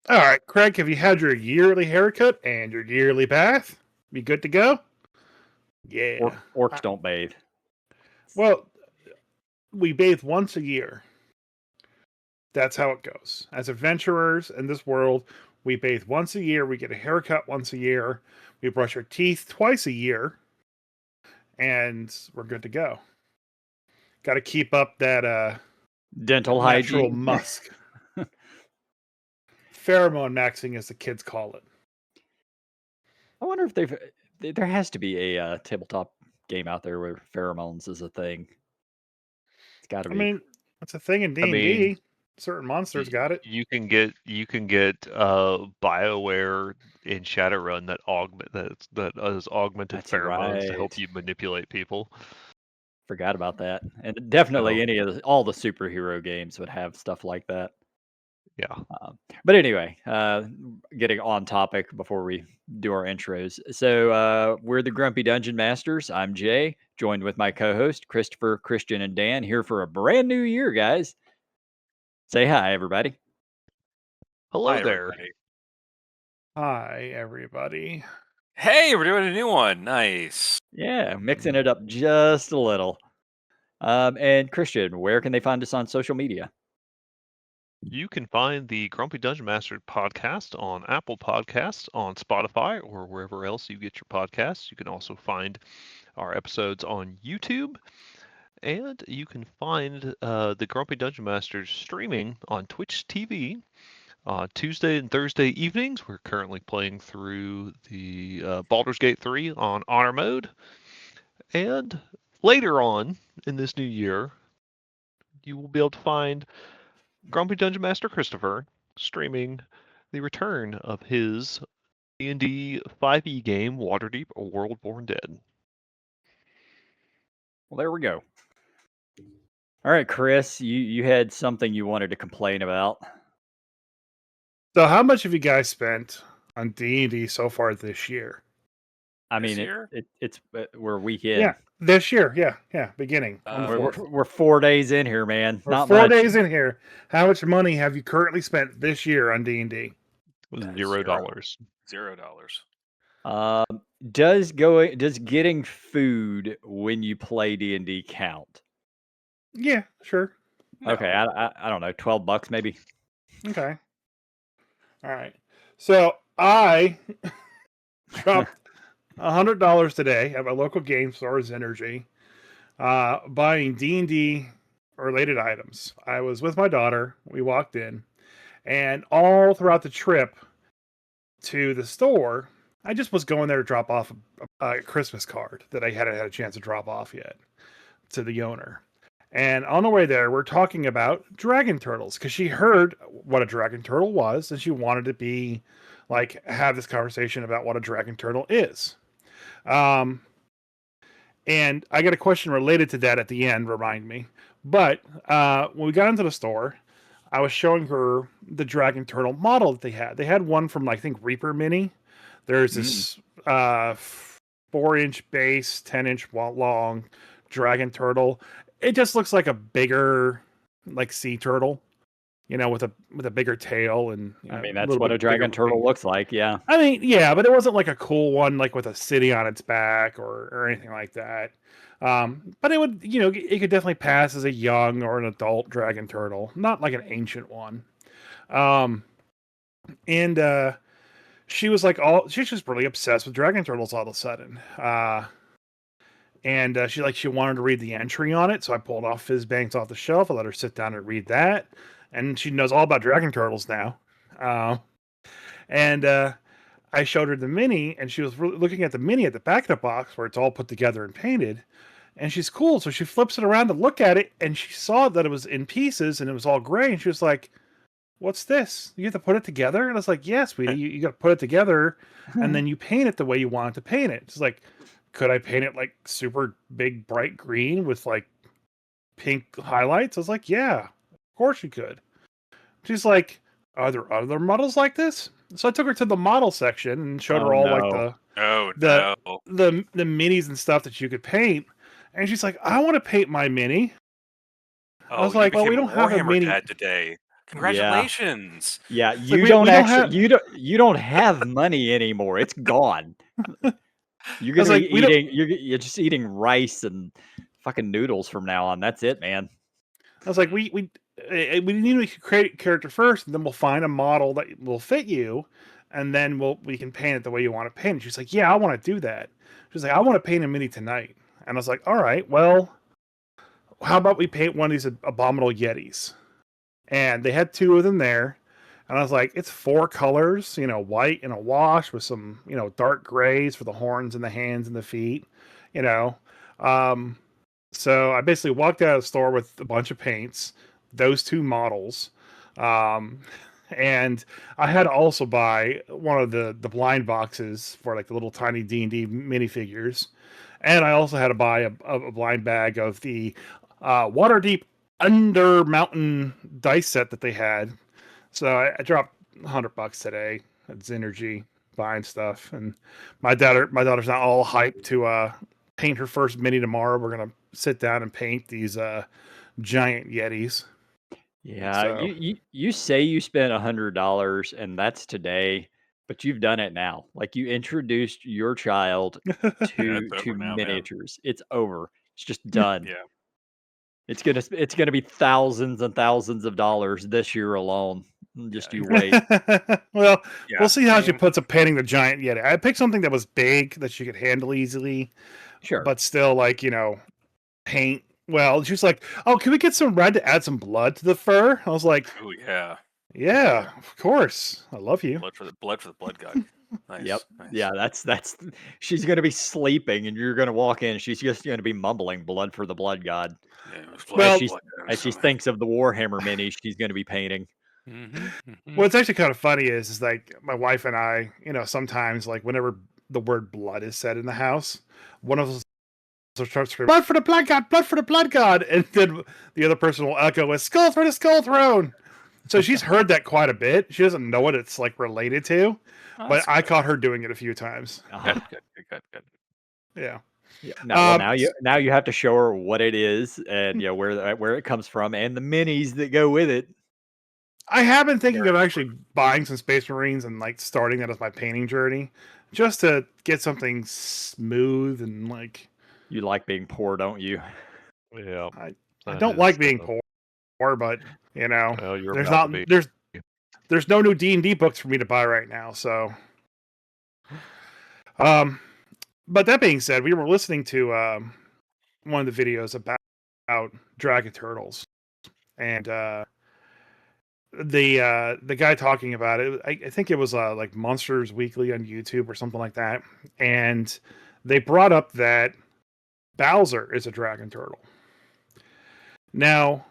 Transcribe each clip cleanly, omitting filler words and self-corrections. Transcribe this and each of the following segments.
All right, Craig, have you had your yearly haircut and your yearly bath? Be good to go? Yeah. Orcs Uh, don't bathe. Well, we bathe once a year. That's how it goes. As adventurers in this world, we bathe once a year. We get a haircut once a year. We brush our teeth twice a year, and we're good to go. Got to keep up that Dental natural hygiene. musk. Pheromone maxing, as the kids call it. I wonder if there has to be a tabletop game out there where pheromones is a thing. It's got to I be. mean, it's a thing in I mean, D&D. Certain monsters got it. you can get BioWare in Shadowrun that has augmented That's pheromones to help right. you manipulate people. Forgot about that. And definitely So all the superhero games would have stuff like that. yeah. But anyway, getting on topic before we do our intros. So we're the Grumpy Dungeon Masters. I'm Jay, joined with my co-host Christopher, Christian, and Dan here for a brand new year, guys. Say hi, everybody. Hello Hi, there. everybody. Hi, everybody. Hey, we're doing a new one. Nice. Yeah, mixing it up just a little. And Christian, where can they find us on social media? You can find the Grumpy Dungeon Master podcast on Apple Podcasts, on Spotify, or wherever else you get your podcasts. You can also find our episodes on YouTube, and you can find the Grumpy Dungeon Masters streaming on Twitch TV. Tuesday and Thursday evenings, we're currently playing through the Baldur's Gate 3 on Honor Mode. And later on in this new year, you will be able to find Grumpy Dungeon Master Christopher streaming the return of his D&D 5e game, Waterdeep: A World Born Dead. Well, there we go. All right, Chris, you had something you wanted to complain about. So, how much have you guys spent on D&D so far this year? I This mean, year? it's we're a week in. Yeah, this year. Yeah, beginning on the We're- 4th. We're 4 days in here, man. We're Not 4 much. days in here. How much money have you currently spent this year on D&D? $0. $0. Does getting food when you play D&D count? Yeah, sure. No. Okay, I don't know, $12 maybe. Okay. All right. So, I dropped $100 today at my local game store, Energy, buying D&D related items. I was with my daughter. We walked in, and all throughout the trip to the store, I just was going there to drop off a Christmas card that I hadn't had a chance to drop off yet to the owner. And on the way there, we're talking about dragon turtles because she heard what a dragon turtle was, and she wanted to be like have this conversation about what a dragon turtle is. Um, and I got a question related to that at the end. Remind me. But when we got into the store, I was showing her the dragon turtle model that they had. They had one from I think Reaper Mini. There's this 4-inch base, 10-inch long dragon turtle. It just looks like a bigger like sea turtle, with a bigger tail and I mean, a that's little what bit a dragon bigger turtle wing. looks like, yeah. I mean, yeah, but it wasn't like a cool one like with a city on its back or anything like that. But it would, it could definitely pass as a young or an adult dragon turtle, not like an ancient one. And she's just really obsessed with dragon turtles all of a sudden. And she wanted to read the entry on it, so I pulled off Fizzbanks off the shelf. I let her sit down and read that, and she knows all about dragon turtles now. And I showed her the mini, and she was looking at the mini at the back of the box where it's all put together and painted. And she's cool, so she flips it around to look at it, and she saw that it was in pieces and it was all gray, and she was like, "What's this? You have to put it together?" And I was like, "Yeah, sweetie, you got to put it together, and then you paint it the way you want it to paint it." She's like, "Could I paint it like super big, bright green with like pink highlights?" I was like, "Yeah, of course you could." She's like, "Are there other models like this?" So I took her to the model section and showed her all like no. the minis and stuff that you could paint. And she's like, "I want to paint my mini." I was like, "Well, we don't have a Warhammer mini." Dad today. Congratulations. Yeah, It's you like don't we don't actually have. you don't have money anymore. It's gone. You're I was gonna be like, we don't. eating you're just eating rice and fucking noodles from now on. That's it, man. I was like, we need to create a character first, and then we'll find a model that will fit you, and then we can paint it the way you want to paint it. She's like, yeah, I want to do that. She's like, I want to paint a mini tonight, and I was like, all right, well, how about we paint one of these abominable yetis? And they had two of them there, and I was like, it's 4 colors, white and a wash with some, dark grays for the horns and the hands and the feet, you know. Um, so I basically walked out of the store with a bunch of paints, those two models, um, and I had to also buy one of the blind boxes for like the little tiny D&D minifigures, and I also had to buy a blind bag of the water deep under mountain dice set that they had. So I dropped $100 today at Synergy buying stuff, and my daughter's not all hyped to paint her first mini tomorrow. We're gonna sit down and paint these giant yetis. Yeah, So you say you spent $100 and that's today, but you've done it now. Like you introduced your child Yeah, to it's over now, man. miniatures. It's over. It's just done. Yeah. It's gonna be thousands and thousands of dollars this year alone. Just Yeah. you wait. well, Yeah. we'll see how I she mean, puts up painting the giant yeti. I picked something that was big that she could handle easily, Sure. but still like paint. Well, she was like, "Oh, can we get some red to add some blood to the fur?" I was like, oh yeah. "Yeah, of course. I love you." Blood for the blood god. Nice. Yep. Nice. Yeah, that's she's gonna be sleeping and you're gonna walk in, she's just gonna be mumbling blood for the blood god. Yeah, it was Well, As she thinks of the Warhammer mini she's gonna be painting. What's actually kind of funny is like my wife and I, sometimes like whenever the word blood is said in the house, one of us will start screaming, "Blood for the blood god! Blood for the blood god!" And then the other person will echo with "Skull for the skull throne." So she's heard that quite a bit. She doesn't know what it's like related to, but I caught her doing it a few times. Uh-huh. Good. Yeah. Yeah. Now you have to show her what it is and where it comes from and the minis that go with it. I have been thinking of actually buying some Space Marines and like starting that as my painting journey, just to get something smooth and like. You like being poor, don't you? Yeah. I don't like being poor, but Well, you're there's about not to be. there's no new D&D books for me to buy right now. So, but that being said, we were listening to one of the videos about dragon turtles, and the guy talking about it. I think it was like Monsters Weekly on YouTube or something like that, and they brought up that Bowser is a dragon turtle. Now,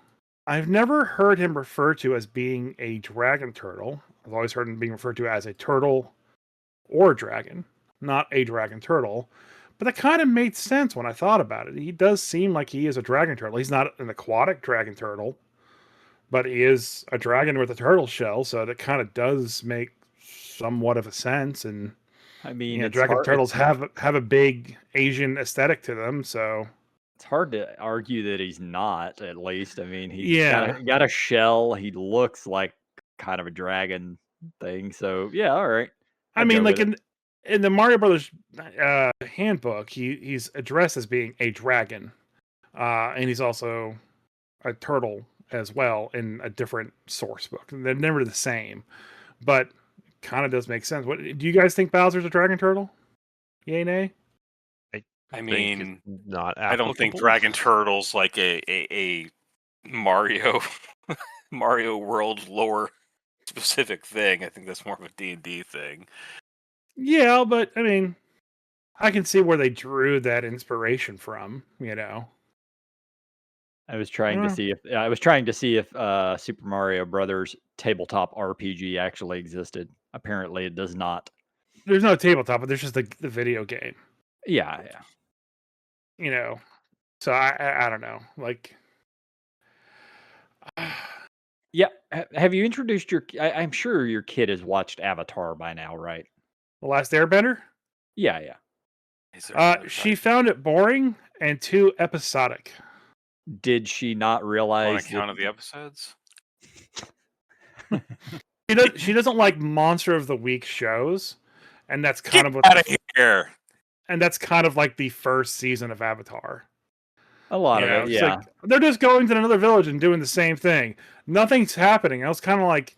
I've never heard him referred to as being a dragon turtle. I've always heard him being referred to as a turtle or a dragon, not a dragon turtle. But that kind of made sense when I thought about it. He does seem like he is a dragon turtle. He's not an aquatic dragon turtle, but he is a dragon with a turtle shell, so that kind of does make somewhat of a sense. And I mean, dragon turtles have a big Asian aesthetic to them, so it's hard to argue that he's not. At least, I mean, he's yeah. got a shell. He looks like kind of a dragon thing. So yeah, all right. I mean, like in the Mario Brothers handbook, he's addressed as being a dragon, and he's also a turtle as well in a different source book. They're never the same, but kind of does make sense. What do you guys think? Bowser's a dragon turtle? Yay, nay? I mean, not. I don't think dragon turtles like a Mario Mario World lore specific thing. I think that's more of a D&D thing. Yeah, but I mean, I can see where they drew that inspiration from. I was trying to see if Super Mario Brothers tabletop RPG actually existed. Apparently, it does not. There's no tabletop, but there's just the video game. Yeah. So I don't know. Like, yeah. Have you introduced your? I'm sure your kid has watched Avatar by now, right? The Last Airbender. Yeah. She found it boring and too episodic. Did she not realize on account of the episodes? She doesn't like Monster of the Week shows, and that's Get kind of what out of here. and that's kind of like the first season of Avatar. A lot You of know, it, it's yeah. like they're just going to another village and doing the same thing. Nothing's happening. I was kind of like,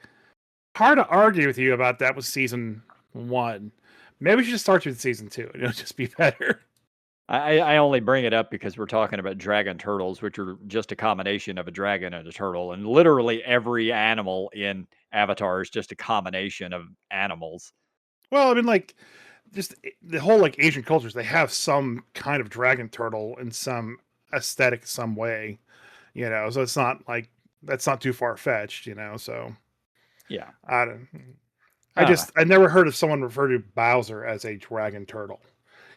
hard to argue with you about that with season 1. Maybe we should start with season 2. It'll just be better. I only bring it up because we're talking about dragon turtles, which are just a combination of a dragon and a turtle, and literally every animal in Avatar is just a combination of animals. Well, I mean, like, just the whole like Asian cultures, they have some kind of dragon turtle in some aesthetic, some way. You know, so it's not like that's not too far fetched. You know, so Yeah. I don't. I don't know. I never heard of someone refer to Bowser as a dragon turtle.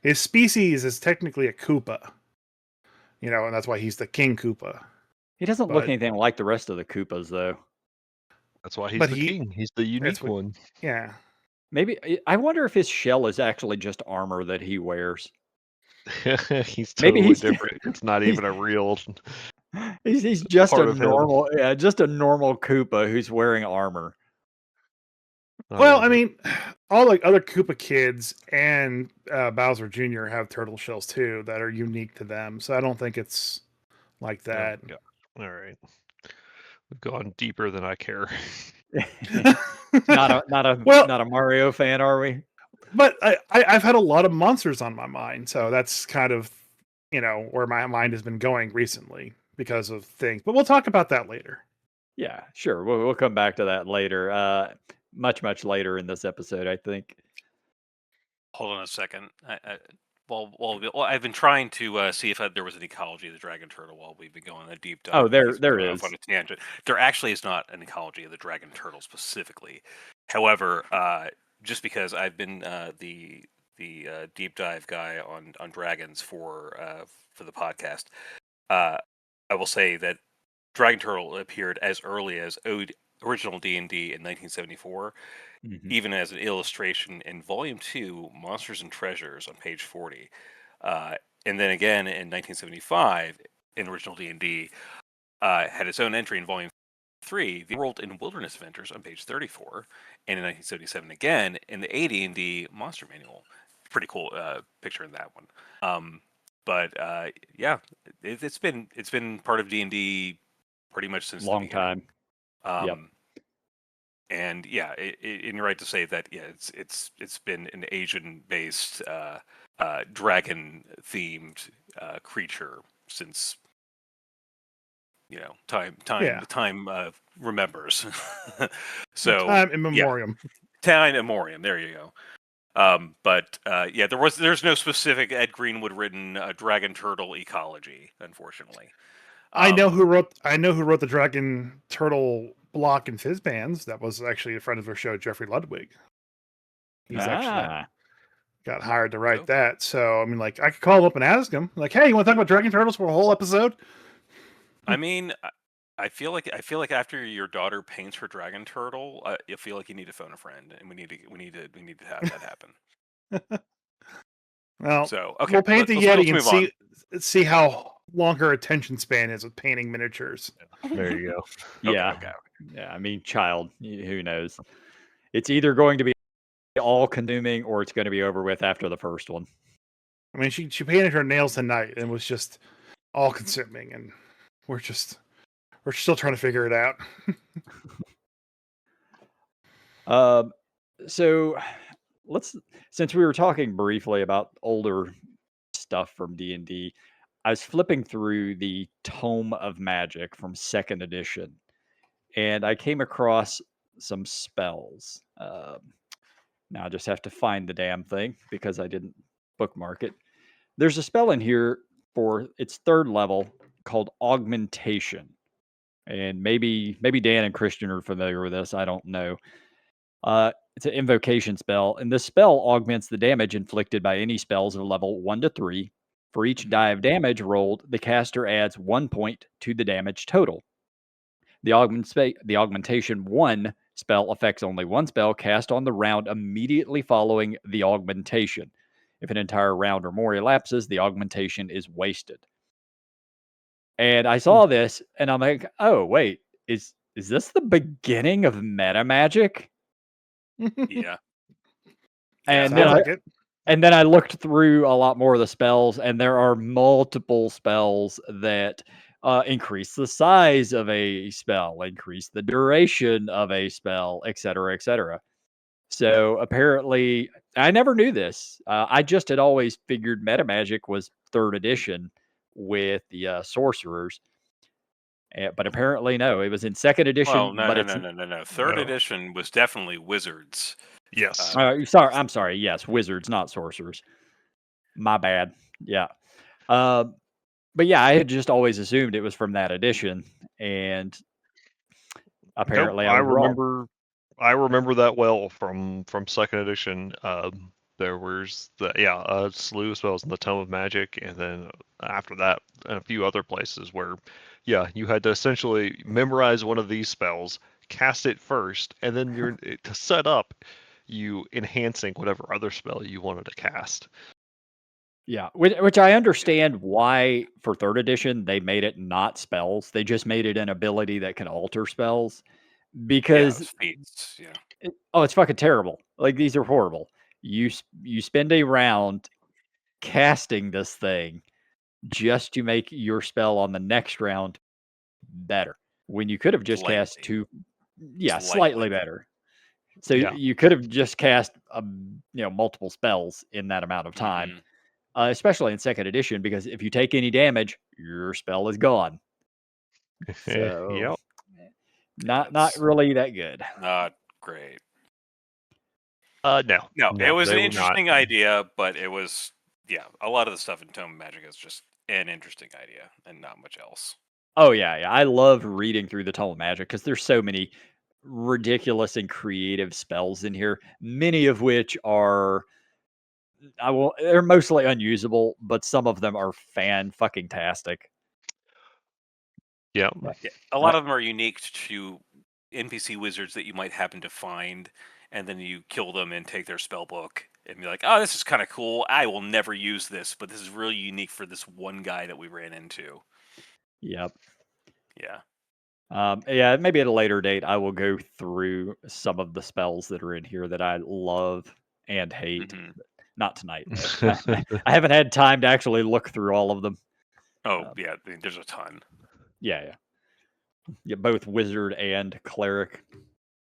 His species is technically a Koopa. You know, and that's why he's the King Koopa. He doesn't look But anything like the rest of the Koopas, though. That's why he's But the he- king. He's the that's unique what. one. Yeah. Maybe I wonder if his shell is actually just armor that he wears. He's Maybe totally he's different. It's not he's even a real. he's just part a of him. normal just a normal Koopa who's wearing armor. Well, I mean, all like other Koopa kids and Bowser Jr. have turtle shells too that are unique to them. So I don't think it's like that. Yeah. All right. We've gone deeper than I care. Not a Mario fan, are we? But I've had a lot of monsters on my mind, so that's kind of, you know, where my mind has been going recently because of things. But we'll talk about that later. Yeah, sure. We'll come back to that later. Much later in this episode, I think. Hold on a second. I've been trying to see if there was an ecology of the dragon turtle while we've been going on a deep dive. Oh, there He's been going is. off on a tangent. There actually is not an ecology of the dragon turtle specifically. However, just because I've been the deep dive guy on dragons for the podcast, I will say that dragon turtle appeared as early as original D&D in 1974. Even as an illustration in Volume 2, Monsters and Treasures on page 40. And then again in 1975, in original D&D, had its own entry in Volume 3, The World in Wilderness Adventures on page 34. And in 1977 again, in the AD&D Monster Manual. Pretty cool picture in that one. Yeah, it's been part of D&D pretty much since long the beginning. time. Yep. And yeah, and you're right to say that. Yeah, it's been an Asian-based, dragon-themed creature since time remembers. So Time immemorial. Time immemorial. There you go. There's no specific Ed Greenwood written dragon turtle ecology, unfortunately. I know who wrote the Dragon Turtle block in Fizzbands. That was actually a friend of our show, Jeffrey Ludwig. He's actually got hired to write that. So I mean, like, I could call him up and ask him, like, "Hey, you want to talk about Dragon Turtles for a whole episode?" I mean, I feel like after your daughter paints her dragon turtle, you feel like you need to phone a friend, and we need to have that happen. Well, so okay, we'll paint the Yeti and see how long her attention span is with painting miniatures. There you go. Yeah. Okay. Yeah. I mean, child, who knows? It's either going to be all consuming or it's going to be over with after the first one. I mean, she painted her nails tonight and was just all consuming, and we're still trying to figure it out. So since we were talking briefly about older stuff from D&D, I was flipping through the Tome of Magic from 2nd edition, and I came across some spells. Now I just have to find the damn thing because I didn't bookmark it. There's a spell in here for its 3rd level called Augmentation. And maybe Dan and Christian are familiar with this. I don't know. It's an invocation spell, and this spell augments the damage inflicted by any spells of level 1 to 3. For each die of damage rolled, the caster adds 1 point to the damage total. The Augmentation 1 spell affects only one spell cast on the round immediately following the augmentation. If an entire round or more elapses, the augmentation is wasted. And I saw this, and I'm like, oh, wait, is is this the beginning of meta magic? Yeah. And Sounds like it. then I looked through a lot more of the spells, and there are multiple spells that increase the size of a spell, increase the duration of a spell, etc., etc. So apparently, I never knew this. I just had always figured meta magic was third edition with the sorcerers, but apparently no, it was in second edition. Well, But it's no. Third No. edition was definitely wizards. Yes. sorry. I'm sorry. Yes, wizards, not sorcerers. My bad. Yeah. Uh, but yeah, I had just always assumed it was from that edition, and apparently I I was wrong. remember that well from second edition. There was a slew of spells in the Tome of Magic, and then after that, and a few other places where, you had to essentially memorize one of these spells, cast it first, and then to set up, you enhancing whatever other spell you wanted to cast. Yeah, which I understand why for third edition they made it not spells. They just made it an ability that can alter spells Yeah, it because was feats. Yeah. it's fucking terrible. Like these are horrible. You spend a round casting this thing just to make your spell on the next round better when you could have just cast Slightly. slightly better. So Yeah. you could have just cast multiple spells in that amount of time. Mhm. Especially in second edition, because if you take any damage, your spell is gone. So Yep. not That's really that good. not great. No, No, it was they an were not. interesting idea, but it was a lot of the stuff in Tome of Magic is just an interesting idea and not much else. Oh yeah. I love reading through the Tome of Magic because there's so many ridiculous and creative spells in here, many of which are they're mostly unusable, but some of them are fan fucking tastic. Yeah. Yeah, a lot of them are unique to NPC wizards that you might happen to find, and then you kill them and take their spell book and be like, "Oh, this is kind of cool. I will never use this, but this is really unique for this one guy that we ran into." Yep. Yeah. Maybe at a later date, I will go through some of the spells that are in here that I love and hate. Mhm. Not tonight, though. I haven't had time to actually look through all of them. Oh, yeah, there's a ton. Yeah. Both wizard and cleric.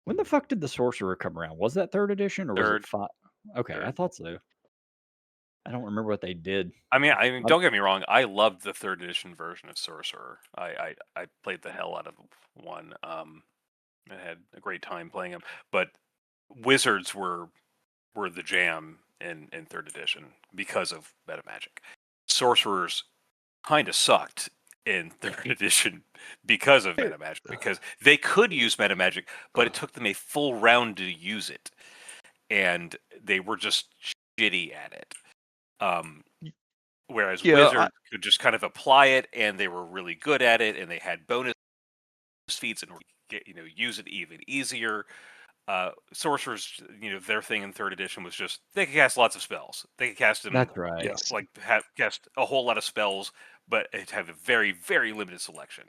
When the fuck did the sorcerer come around? Was that third edition or was Third. it five? Okay, I Third. thought so. I don't remember what they did. I mean, don't get me wrong. I loved the third edition version of Sorcerer. I played the hell out of one. I had a great time playing them. But wizards were the jam in third edition because of meta magic. Sorcerers kind of sucked in third edition because of meta magic, because they could use meta magic, but it took them a full round to use it, and they were just shitty at it. Whereas wizards could just kind of apply it, and they were really good at it, and they had bonus feats and use it even easier. Sorcerers, their thing in third edition was just they could cast lots of spells. They could cast them, That's right. Yes. cast a whole lot of spells, but it had a very, very limited selection.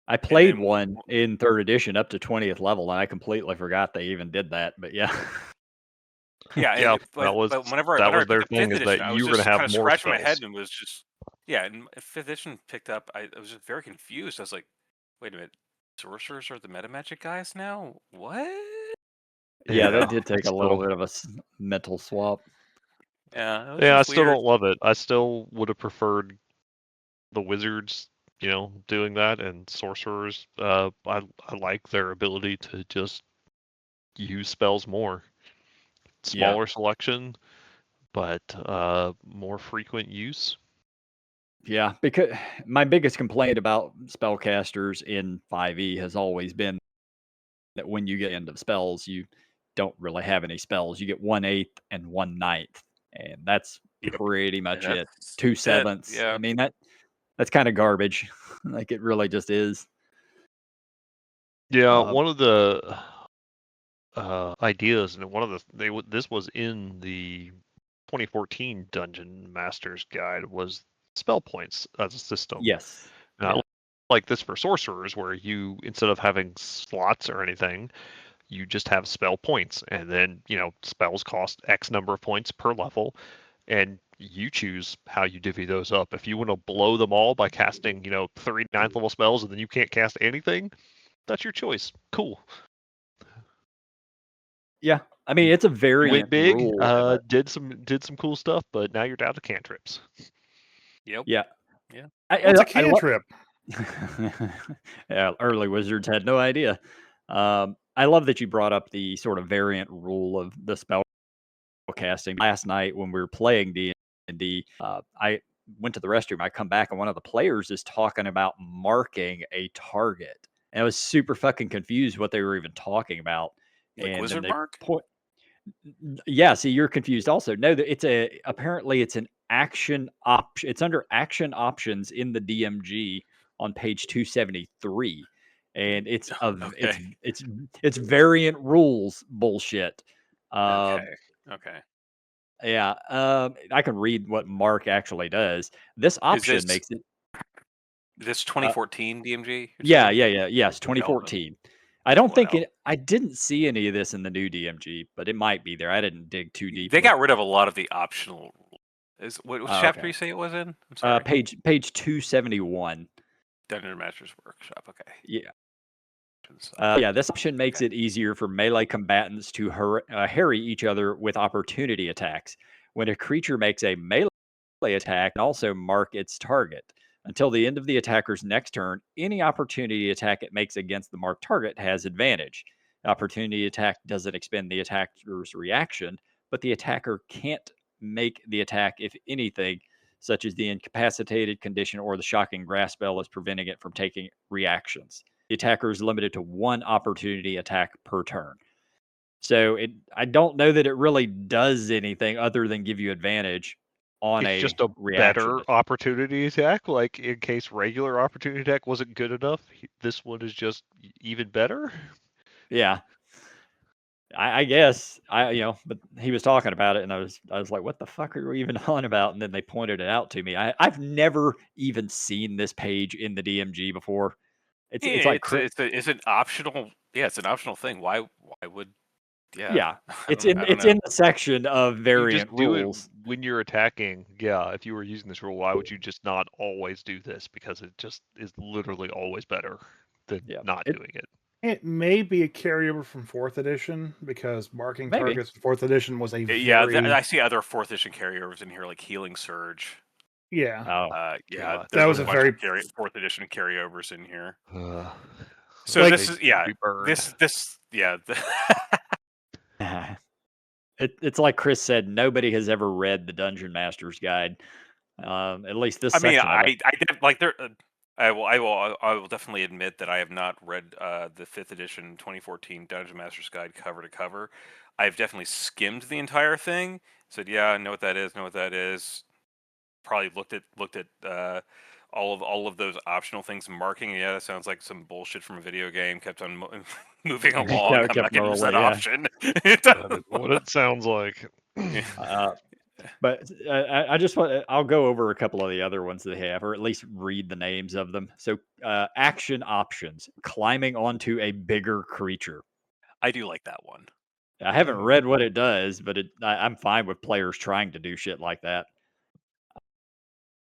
I played one in third edition up to 20th level, and I completely forgot they even did that. But yeah. Yeah, that was whenever their I picked up thing, fifth is that edition, I was you were just going to kind have of more scratching my head spells. and was just and fifth edition picked up. I was just very confused. I was like, wait a minute, sorcerers are the meta magic guys now? What? Yeah, that did take a little bit of a mental swap. Yeah, I just still weird. don't love it. I still would have preferred the wizards, doing that, and sorcerers. I like their ability to just use spells more. Smaller selection, but more frequent use. Yeah, because my biggest complaint about spellcasters in 5e has always been that when you get into spells, you don't really have any spells. You get 1/8 and 1/9, and that's pretty much it. 2/7. Yeah. I mean that's kind of garbage. Like it really just is. Yeah, one of the ideas, and one of the this was in the 2014 Dungeon Master's Guide, was spell points as a system. Yes. And like this for sorcerers, where you, instead of having slots or anything, you just have spell points, and then spells cost X number of points per level, and you choose how you divvy those up. If you want to blow them all by casting 3 9th level spells and then you can't cast anything, that's your choice. Cool. Yeah, I mean it's a Went variant big, rule. did some cool stuff, but now you're down to cantrips. Yep. Yeah, Yeah. What's a I cantrip? yeah, early wizards had no idea. I love that you brought up the sort of variant rule of the spell casting. Last night when we were playing D&D, I went to the restroom. I come back and one of the players is talking about marking a target, and I was super fucking confused what they were even talking about. Like And then wizard they mark? point. Yeah, see, you're confused also. No, apparently it's an action option. It's under action options in the DMG on page 273, and Okay. it's variant rules bullshit. Um, Okay. Okay. yeah, I can read what Mark actually does. This Is option makes it. this Uh, 2014 DMG? You're yeah, saying? yes, Okay, hold on. 2014. I don't Pull it think out. I didn't see any of this in the new DMG, but it might be there. I didn't dig too They deeply. got rid of a lot of the optional. What Oh, chapter okay. you say it was in? I'm sorry. Page 271. Dungeon Master's Workshop. Okay. Yeah. So, Yeah, this option makes it easier for melee combatants to harry each other with opportunity attacks. When a creature makes a melee attack, and also mark its target. Until the end of the attacker's next turn, any opportunity attack it makes against the marked target has advantage. Opportunity attack doesn't expend the attacker's reaction, but the attacker can't make the attack if anything, such as the incapacitated condition or the shocking grasp spell, is preventing it from taking reactions. The attacker is limited to one opportunity attack per turn. So I don't know that it really does anything other than give you advantage on It's a just a reaction. better opportunity attack. Like, in case regular opportunity attack wasn't good enough, this one is just even better. Yeah. I guess but he was talking about it, and I was like, "What the fuck are you even on about?" And then they pointed it out to me. I've never even seen this page in the DMG before. yeah, It's like it's an optional. Yeah, it's an optional thing. Why would? Yeah, yeah, I don't it's know. in the section of You just variant do it rules. when you're attacking. Yeah, if you were using this rule, why would you just not always do this? Because it just is literally always better than Yeah, not doing it. It may be a carryover from 4th edition because marking maybe. targets in 4th edition was a Yeah, very I see other 4th edition carryovers in here, like Healing Surge. yeah. Oh, Yeah, God. That there's was a a bunch very of 4th edition carryovers in here. So Like- this is Be burned. this yeah. It's like Chris said. Nobody has ever read the Dungeon Master's Guide. At least this I mean, section of it. I did like there. I will definitely admit that I have not read the 5th edition 2014 Dungeon Master's Guide cover to cover. I've definitely skimmed the entire thing. Said, yeah, I know what that is. Know what that is. Probably looked at all of those optional things. Marking, yeah, that sounds like some bullshit from a video game. Kept on moving Yeah, along. it I'm not kept going to use that rolling, yeah. option. That is what it sounds like. But I just want I'll go over a couple of the other ones they have, or at least read the names of them. So action options: climbing onto a bigger creature. I do like that one. I haven't read what it does, but I'm fine with players trying to do shit like that.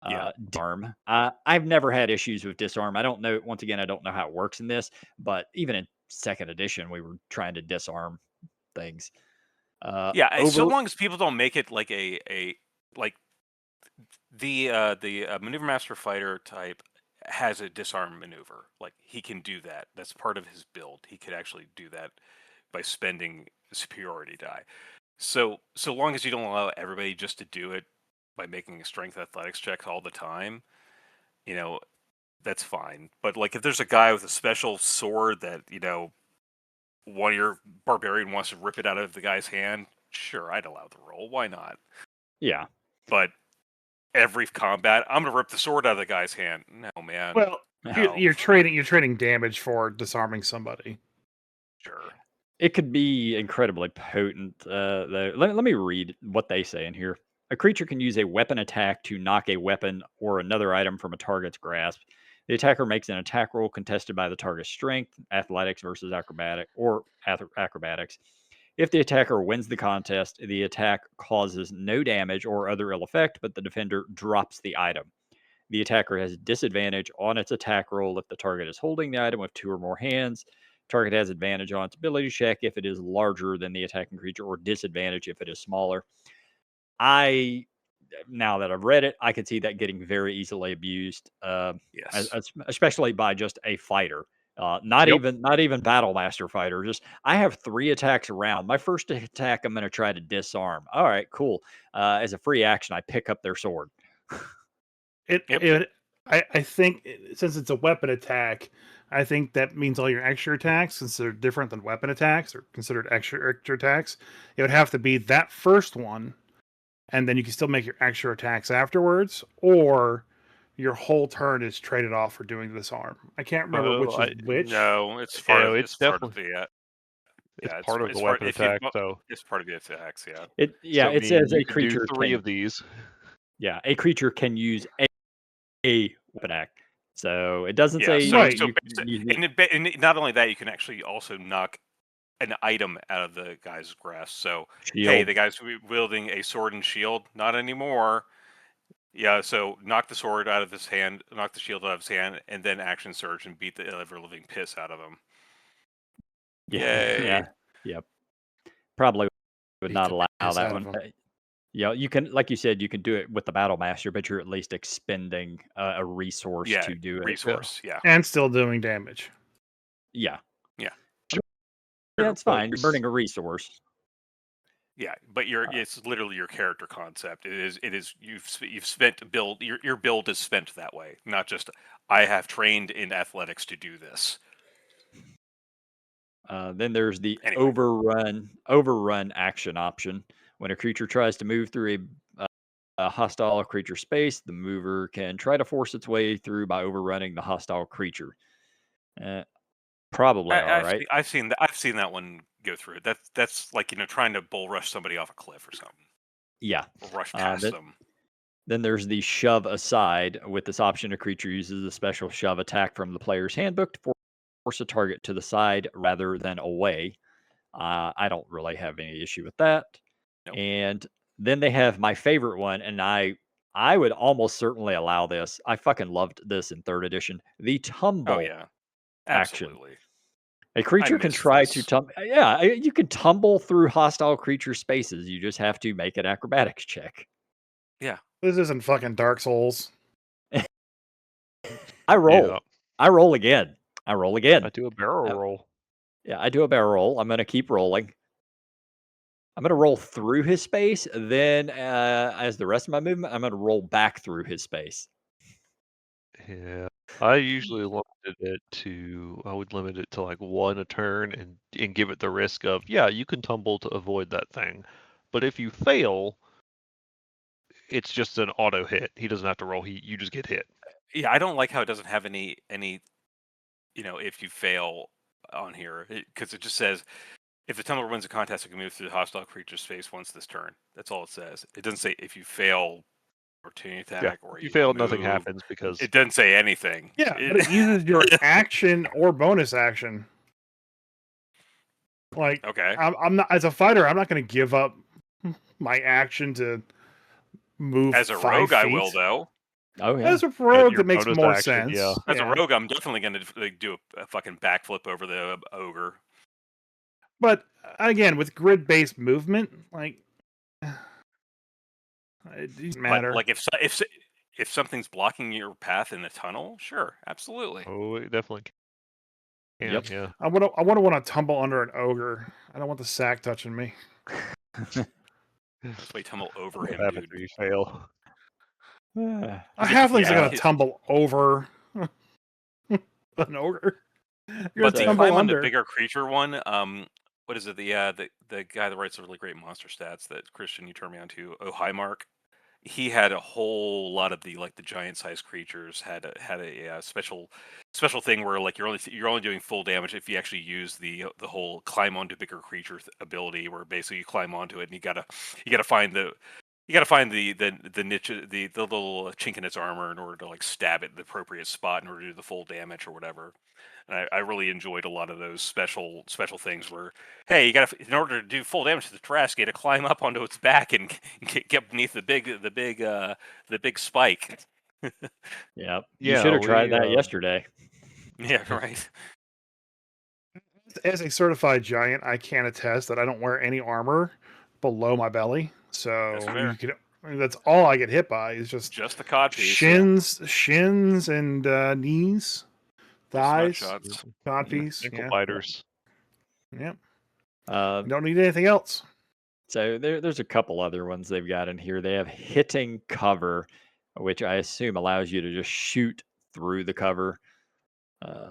Yeah. Disarm. I've never had issues with disarm. I don't know. Once again, I don't know how it works in this, but even in 2nd edition, we were trying to disarm things. Yeah, so Over. long as people don't make it like like the maneuver master fighter type has a disarm maneuver. Like he can do that. That's part of his build. He could actually do that by spending superiority die. So long as you don't allow everybody just to do it by making a strength athletics check all the time, that's fine. But like if there's a guy with a special sword that, one of your barbarian wants to rip it out of the guy's hand, sure, I'd allow the roll. Why not? Yeah. But every combat, I'm gonna rip the sword out of the guy's hand. No, man. Well, no. you're trading damage for disarming somebody. Sure. It could be incredibly potent. Though. Let me read what they say in here. A creature can use a weapon attack to knock a weapon or another item from a target's grasp. The attacker makes an attack roll contested by the target's strength, athletics versus acrobatics. If the attacker wins the contest, the attack causes no damage or other ill effect, but the defender drops the item. The attacker has disadvantage on its attack roll if the target is holding the item with 2 or more hands. Target has advantage on its ability check if it is larger than the attacking creature, or disadvantage if it is smaller. Now that I've read it, I could see that getting very easily abused, Yes. especially by just a fighter. Not even battle master fighter. Just I have 3 attacks around. My first attack, I'm going to try to disarm. All right, cool. As a free action, I pick up their sword. I think since it's a weapon attack, I think that means all your extra attacks, since they're different than weapon attacks or considered extra attacks, it would have to be that first one, and then you can still make your extra attacks afterwards, or your whole turn is traded off for doing this arm. I can't remember which is which. No, it's part of it's part of definitely the it's part of the weapon attack. So it's part of the attacks. Yeah. It so it says you a can creature do 3 can, of these. yeah, a creature can use a weapon attack. So it doesn't Yeah. say So, Right. so and not only that, you can actually also knock an item out of the guy's grasp. So hey, shield. the guy's wielding a sword and shield. Not anymore. Yeah, so knock the sword out of his hand, knock the shield out of his hand, and then action surge and beat the ever living piss out of him. Yay. Yep. Probably would Beat not the allow piss that out of one. him. You can, like you said, you can do it with the battle master, but you're at least expending a resource Yeah, to do it. resource. Yeah. And still doing damage. Yeah. Yeah. Yeah, it's But fine. You're burning a resource. Yeah, but it's literally your character concept. It is you've spent build your build is spent that way, not just I have trained in athletics to do this. Then there's the Anyway. overrun action option. When a creature tries to move through a hostile creature space, the mover can try to force its way through by overrunning the hostile creature. Probably all right. I've seen that one go through. That's like trying to bull rush somebody off a cliff or something. Yeah. Or rush past them. Then there's the shove aside. With this option, a creature uses a special shove attack from the player's handbook to force a target to the side rather than away. I don't really have any issue with that. Nope. And then they have my favorite one, and I would almost certainly allow this. I fucking loved this in 3rd edition. The tumble. Oh yeah, absolutely. Action. A creature can miss try this. to tumble. Yeah, you can tumble through hostile creature spaces. You just have to make an acrobatics check. Yeah. This isn't fucking Dark Souls. I roll. Yeah. I roll again. I do a barrel roll. Yeah, I do a barrel roll. I'm going to keep rolling. I'm going to roll through his space. Then, as the rest of my movement, I'm going to roll back through his space. Yeah. I usually I would limit it to like 1 a turn and give it the risk of, yeah, you can tumble to avoid that thing. But if you fail, it's just an auto hit. He doesn't have to roll. You just get hit. Yeah, I don't like how it doesn't have any if you fail on here, because it just says if the tumbler wins a contest, it can move through the hostile creature space once this turn. That's all it says. It doesn't say if you fail opportunity attack or if you fail, nothing move. happens because It doesn't say anything. Yeah, but it uses your action or bonus action. Like, Okay. I'm not, as a fighter, I'm not going to give up my action to move. As a 5 rogue, I feet. will though. Oh yeah. As a rogue, your that makes bonus more action, sense. yeah. As a rogue, I'm definitely going to do a fucking backflip over the ogre. But again, with grid-based movement, like it doesn't matter. Like if something's blocking your path in a tunnel, sure, absolutely. Oh, it definitely can. Yep. Yeah. I want to tumble under an ogre. I don't want the sack touching me. That's why you tumble over What him, happens dude. if you fail? A halfling's Yeah. going to tumble over an ogre. You're But gonna they tumble climb on under. the bigger creature one. What is it? The guy that writes really great monster stats that Christian you turned me on to, Highmark. He had a whole lot of the giant sized creatures had a special thing where like you're only doing full damage if you actually use the whole climb onto bigger creature ability, where basically you climb onto it and you gotta find You got to find the niche, the little chink in its armor in order to like stab it in the appropriate spot in order to do the full damage or whatever. And I really enjoyed a lot of those special things where, hey, you got to, in order to do full damage to the Tarrqsque, you got to climb up onto its back and get beneath the big spike. Yep. You Yeah, should have tried we that yesterday. Yeah, right. As a certified giant, I can attest that I don't wear any armor below my belly. That's So fair. that's all I get hit by is just Just the cod piece. Yeah. shins, and knees, Those nut thighs, shots. cod piece. ankle Yeah, biters. yeah. Uh, I don't need anything else. so there's a couple other ones they've got in here. They have hitting cover, which I assume allows you to just shoot through the cover. Uh,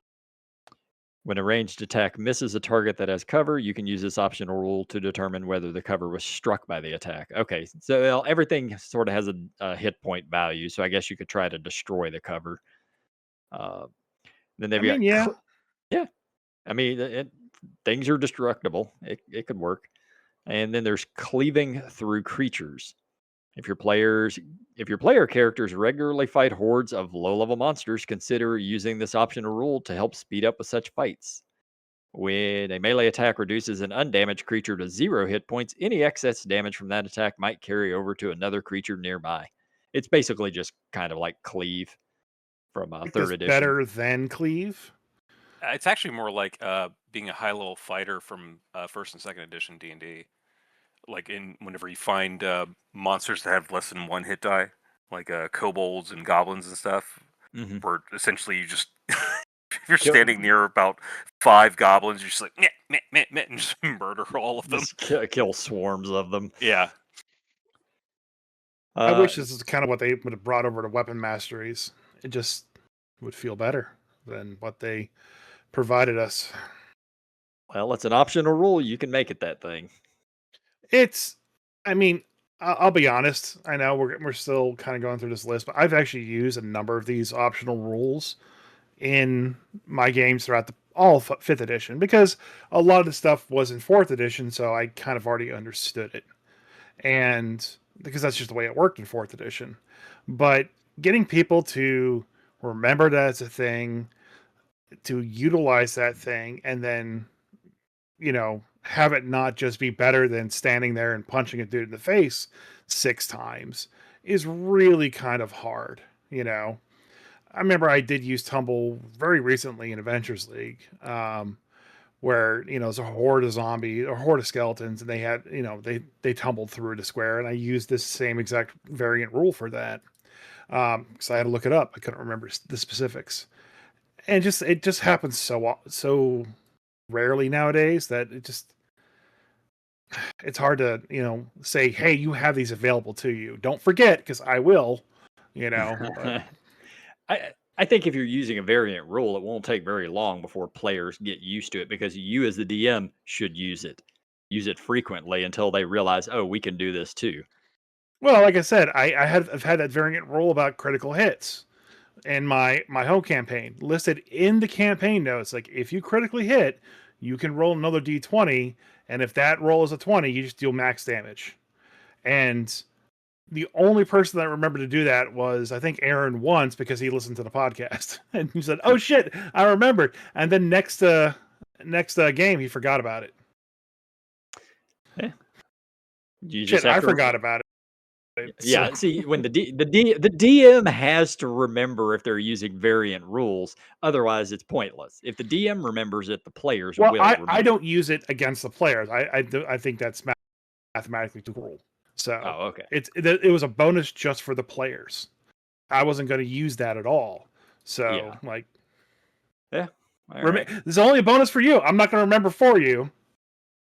when a ranged attack misses a target that has cover, you can use this optional rule to determine whether the cover was struck by the attack. Okay, so everything sort of has a hit point value, so I guess you could try to destroy the cover. Then they've I mean, got yeah. yeah. I mean, things are destructible. It could work. And then there's cleaving through creatures. If your player characters regularly fight hordes of low-level monsters, consider using this optional rule to help speed up with such fights. When a melee attack reduces an undamaged creature to 0 hit points, any excess damage from that attack might carry over to another creature nearby. It's basically just kind of like cleave from Like third this edition. better than cleave. It's actually more like being a high level fighter from first and second edition D&D. Like whenever you find monsters that have less than one hit die, like kobolds and goblins and stuff, Mm-hmm. where essentially you just if you're standing near about 5 goblins, you're just like meh, meh, meh, meh, and just murder all of them. Just kill swarms of them. Yeah. I wish this is kind of what they would have brought over to Weapon Masteries. It just would feel better than what they provided us. Well, it's an optional rule. You can make it that thing. It's, I mean, I'll be honest. I know we're still kind of going through this list, but I've actually used a number of these optional rules in my games throughout all fifth edition because a lot of the stuff was in fourth edition, so I kind of already understood it, and because that's just the way it worked in fourth edition. But getting people to remember that it's a thing, to utilize that thing, and then have it not just be better than standing there and punching a dude in the face 6 times is really kind of hard. I remember I did use Tumble very recently in Adventures League, where it's a horde of skeletons, and they had they tumbled through the square, and I used this same exact variant rule for that because I had to look it up. I couldn't remember the specifics, and it just happens so rarely nowadays that it's hard to say, hey, you have these available to you. Don't forget, because I will. But I think if you're using a variant rule, it won't take very long before players get used to it because you as the DM should use it frequently until they realize, oh, we can do this too. Well, like I said, I've had that variant rule about critical hits in my home campaign listed in the campaign notes. Like, if you critically hit, you can roll another d20, and if that roll is a 20, you just deal max damage. And the only person that remembered to do that was, I think, Aaron once, because he listened to the podcast and he said, "Oh shit, I remembered." And then next game, he forgot about it. Yeah. I forgot about it. Yeah, see, when the DM has to remember if they're using variant rules, otherwise it's pointless. If the DM remembers it, the players will remember. I don't use it against the players. I think that's mathematically too cruel. So okay. It was a bonus just for the players. I wasn't going to use that at all. So yeah. There's only a bonus for you. I'm not going to remember for you.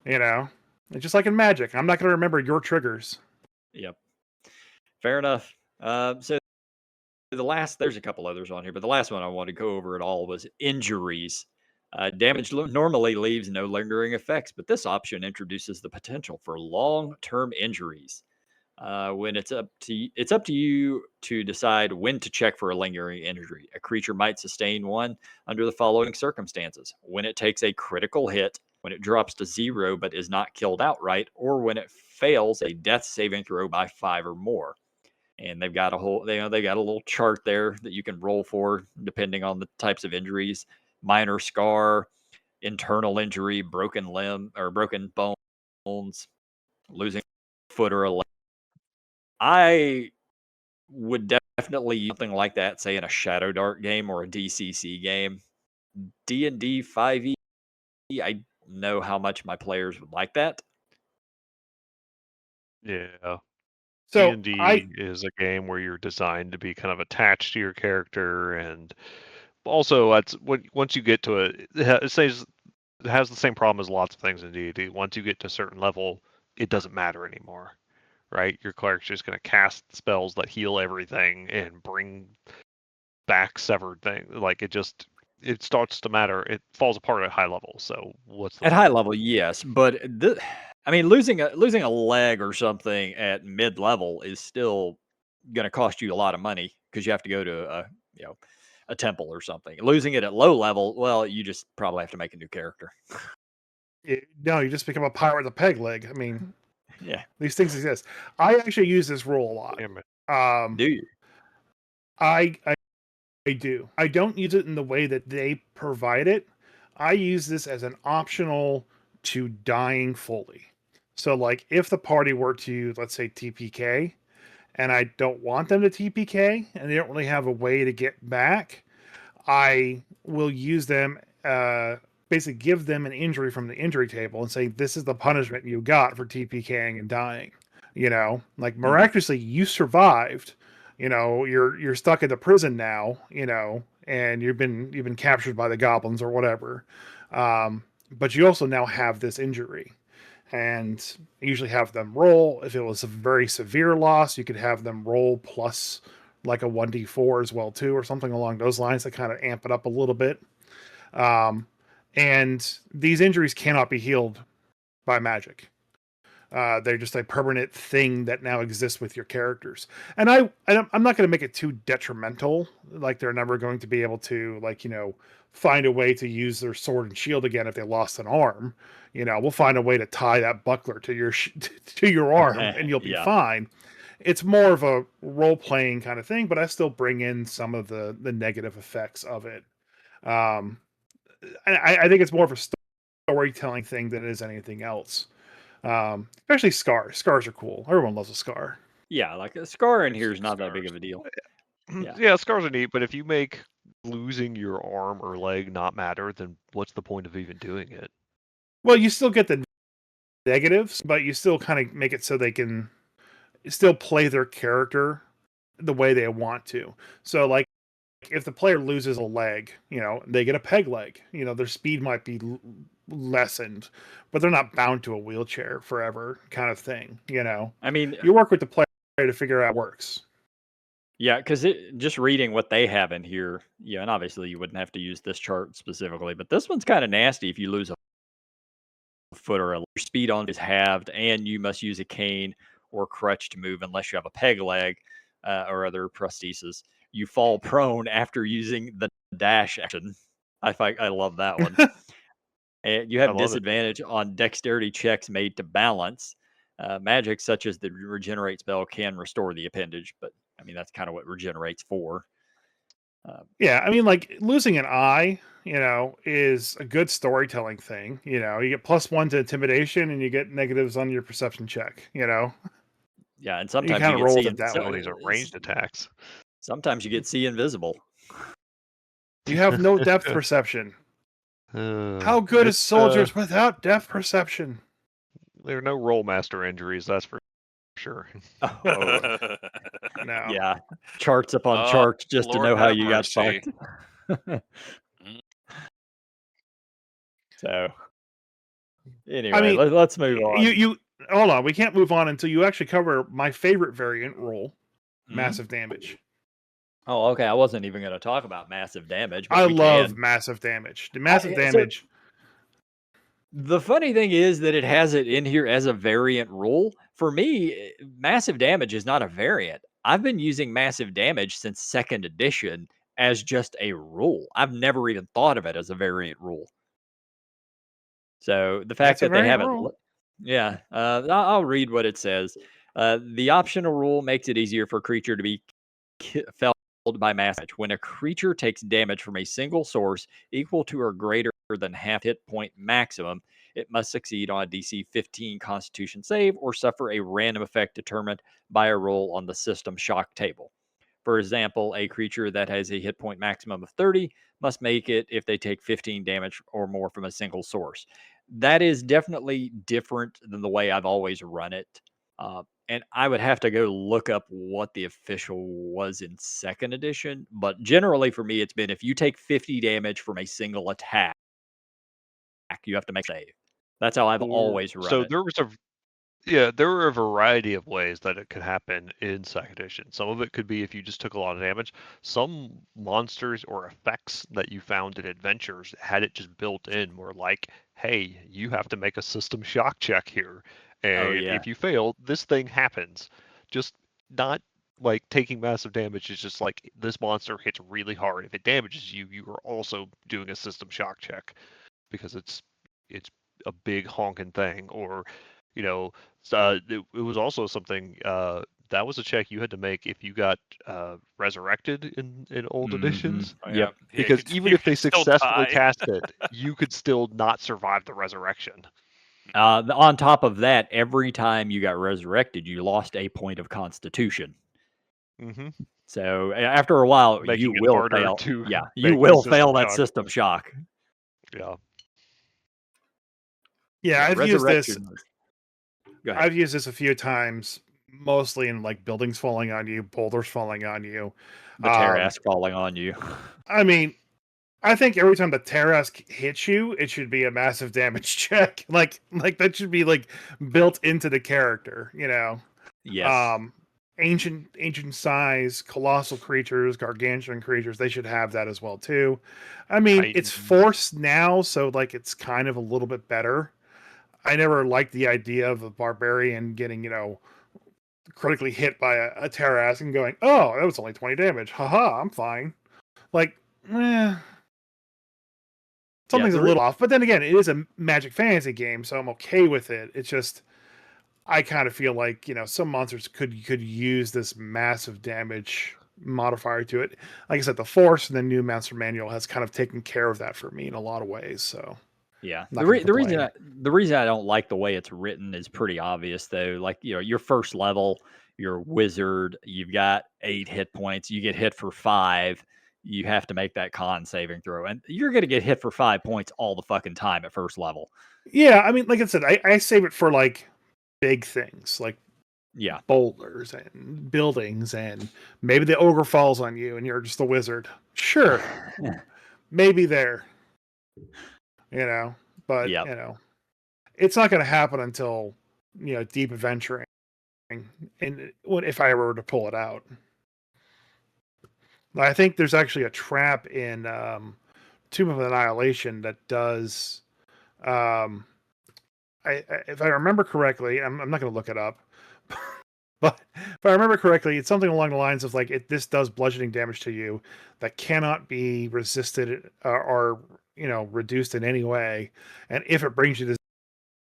Just like in Magic, I'm not going to remember your triggers. Yep. Fair enough. So there's a couple others on here, but the last one I want to go over at all was injuries. Damage normally leaves no lingering effects, but this option introduces the potential for long-term injuries. When it's up to you to decide when to check for a lingering injury. A creature might sustain one under the following circumstances: when it takes a critical hit, when it drops to 0 but is not killed outright, or when it fails a death saving throw by 5 or more. And they've got they got a little chart there that you can roll for depending on the types of injuries: minor scar, internal injury, broken limb or broken bones, losing a foot or a leg. I would definitely use something like that, say in a Shadow Dart game or a DCC game. D&D 5e, I know how much my players would like that. Yeah. So D&D is a game where you're designed to be kind of attached to your character, and also that's once you get to it has the same problem as lots of things in D&D. Once you get to a certain level, it doesn't matter anymore, right? Your character's just going to cast spells that heal everything and bring back severed things. Like it starts to matter. It falls apart at high level. So what's the At high point? level, yes, but I mean, losing a leg or something at mid level is still going to cost you a lot of money because you have to go to a temple or something. Losing it at low level, well, you just probably have to make a new character. no, you just become a pirate with a peg leg. I mean, Yeah, these things exist. I actually use this rule a lot. Damn it. do you? I do. I don't use it in the way that they provide it. I use this as an optional to dying fully. So, like, if the party were to, let's say, TPK, and I don't want them to TPK, and they don't really have a way to get back, I will use them, basically give them an injury from the injury table and say, this is the punishment you got for TPKing and dying. Like miraculously, you survived. You're stuck in the prison now. And you've been captured by the goblins or whatever. But you also now have this injury, and usually have them roll. If it was a very severe loss, you could have them roll plus like a 1d4 as well too, or something along those lines to kind of amp it up a little bit. And these injuries cannot be healed by magic. They're just a permanent thing that now exists with your characters. And I'm not going to make it too detrimental. Like they're never going to be able to find a way to use their sword and shield again if they lost an arm. We'll find a way to tie that buckler to your arm and you'll be fine. It's more of a role-playing kind of thing, but I still bring in some of the negative effects of it. I think it's more of a storytelling thing than it is anything else. Especially scars. Scars are cool. Everyone loves a scar. Yeah, like a scar in here is not that big of a deal. Yeah, scars are neat, but if you make losing your arm or leg not matter, then what's the point of even doing it? Well, you still get the negatives, but you still kind of make it so they can still play their character the way they want to. So, like, if the player loses a leg, they get a peg leg. Their speed might be lessened, but they're not bound to a wheelchair forever, kind of thing. I mean, you work with the player to figure out how it works. Yeah, because just reading what they have in here, and obviously you wouldn't have to use this chart specifically, but this one's kind of nasty if you lose a foot or your speed on is halved, and you must use a cane or crutch to move unless you have a peg leg or other prosthesis. You fall prone after using the dash action. I love that one. And you have disadvantage on dexterity checks made to balance. Magic such as the regenerate spell can restore the appendage, but I mean that's kind of what regenerates for. Yeah, I mean, like losing an eye, is a good storytelling thing. You get +1 to intimidation, and you get negatives on your perception check. Yeah, and sometimes kind you of get rolls see it that way. These are ranged attacks. Sometimes you get see invisible. You have no depth perception. How good is soldiers without depth perception? There are no rollmaster injuries, that's for sure. Oh, No. yeah, charts upon charts just Lord to know how you mercy. got fucked. So, anyway, I mean, let's move on. You hold on. We can't move on until you actually cover my favorite variant rule, massive damage. Oh, okay. I wasn't even going to talk about massive damage. But I love massive damage. The massive damage. The funny thing is that it has it in here as a variant rule. For me, massive damage is not a variant. I've been using massive damage since 2nd edition as just a rule. I've never even thought of it as a variant rule. So the fact that they have it, Yeah, I'll read what it says. The optional rule makes it easier for a creature to be felled by mass damage. When a creature takes damage from a single source equal to or greater than half hit point maximum, it must succeed on a DC 15 Constitution save or suffer a random effect determined by a roll on the system shock table. For example, a creature that has a hit point maximum of 30 must make it if they take 15 damage or more from a single source. That is definitely different than the way I've always run it. And I would have to go look up what the official was in second edition. But generally, for me, it's been if you take 50 damage from a single attack, you have to make a save. That's how I've always run So it. there were a variety of ways that it could happen in second edition. Some of it could be if you just took a lot of damage. Some monsters or effects that you found in adventures had it just built in were like, hey, you have to make a system shock check here. Oh, And yeah. if you fail, this thing happens. Just not like taking massive damage is just like this monster hits really hard. If it damages you, you are also doing a system shock check because it's a big honking thing. Or you know, it was also something that was a check you had to make if you got resurrected in old editions. Oh, Yep. yeah, Because even you if they could still successfully die. cast it, you could still not survive the resurrection. On top of that, every time you got resurrected, you lost a point of Constitution. Mm-hmm. So after a while, you Making it will harder fail. to Yeah, you make the will system fail that shock. system shock. Yeah. Yeah, I've used this. resurrection. Go ahead. I've used this a few times, mostly in like buildings falling on you, boulders falling on you. The Tarrqsque falling on you. I mean, I think every time the Tarrqsque hits you, it should be a massive damage check. Like that should be like built into the character, you know. Yes. Ancient size, colossal creatures, gargantuan creatures, they should have that as well too. I mean, it's Titan. forced now, so like it's kind of a little bit better. I never liked the idea of a barbarian getting, critically hit by a Tarrqsque and going, "Oh, that was only 20 damage. Haha, I'm fine." Like, something's a little off. But then again, it is a Magic Fantasy game, so I'm okay with it. It's just I kind of feel like some monsters could use this massive damage modifier to it. Like I said, the Force and the new Monster Manual has kind of taken care of that for me in a lot of ways. So yeah, not the gonna reason complain. I don't like the way it's written is pretty obvious though. Like your first level, you're a wizard, you've got 8 hit points, you get hit for 5, you have to make that con saving throw, and you're gonna get hit for 5 points all the fucking time at first level. Yeah, I mean, like I said, I save it for like big things, like Yeah, boulders and buildings, and maybe the ogre falls on you and you're just a wizard. Sure, maybe there, but Yep. it's not going to happen until deep adventuring, and if I ever were to pull it out. I think there's actually a trap in Tomb of Annihilation that does. If I remember correctly, I'm not going to look it up, but if I remember correctly, it's something along the lines of like this does bludgeoning damage to you that cannot be resisted or reduced in any way, and if it brings you to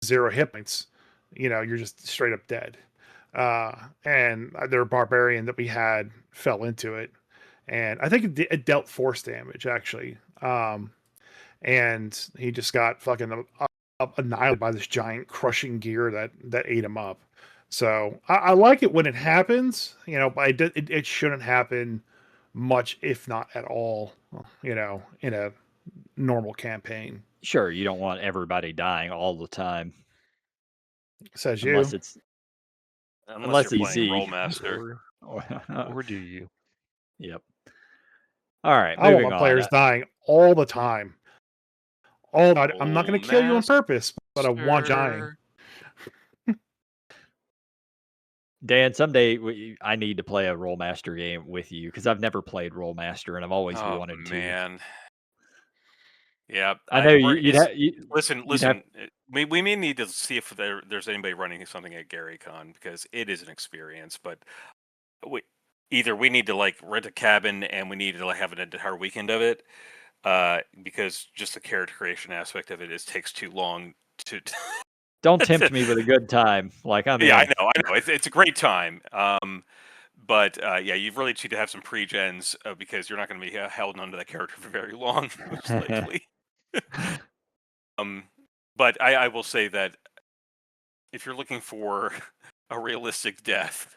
0 hit points, you're just straight up dead. And their barbarian that we had fell into it, and I think it dealt force damage actually. And he just got fucking annihilated by this giant crushing gear that ate him up. So I like it when it happens, but it shouldn't happen much, if not at all, in a normal campaign. Sure, you don't want everybody dying all the time. Says unless you. it's Unless you're playing easy. Rollmaster. Or do you? Yep. All right, I want moving my on. players dying all the time. I'm not going to kill you on purpose, but I want dying. Dan, someday I need to play a Rollmaster game with you because I've never played Rollmaster and I've always wanted to. Man. Yeah, I know you'd listen. have, We may need to see if there's anybody running something at GaryCon because it is an experience. But either we need to like rent a cabin and we need to like have an entire weekend of it, because just the character creation aspect of it takes too long to Don't tempt me with a good time. Like I'm Yeah, I in. know. It's a great time. But yeah, you really need to have some pre-gens because you're not going to be held onto that character for very long, most likely. But I will say that if you're looking for a realistic death,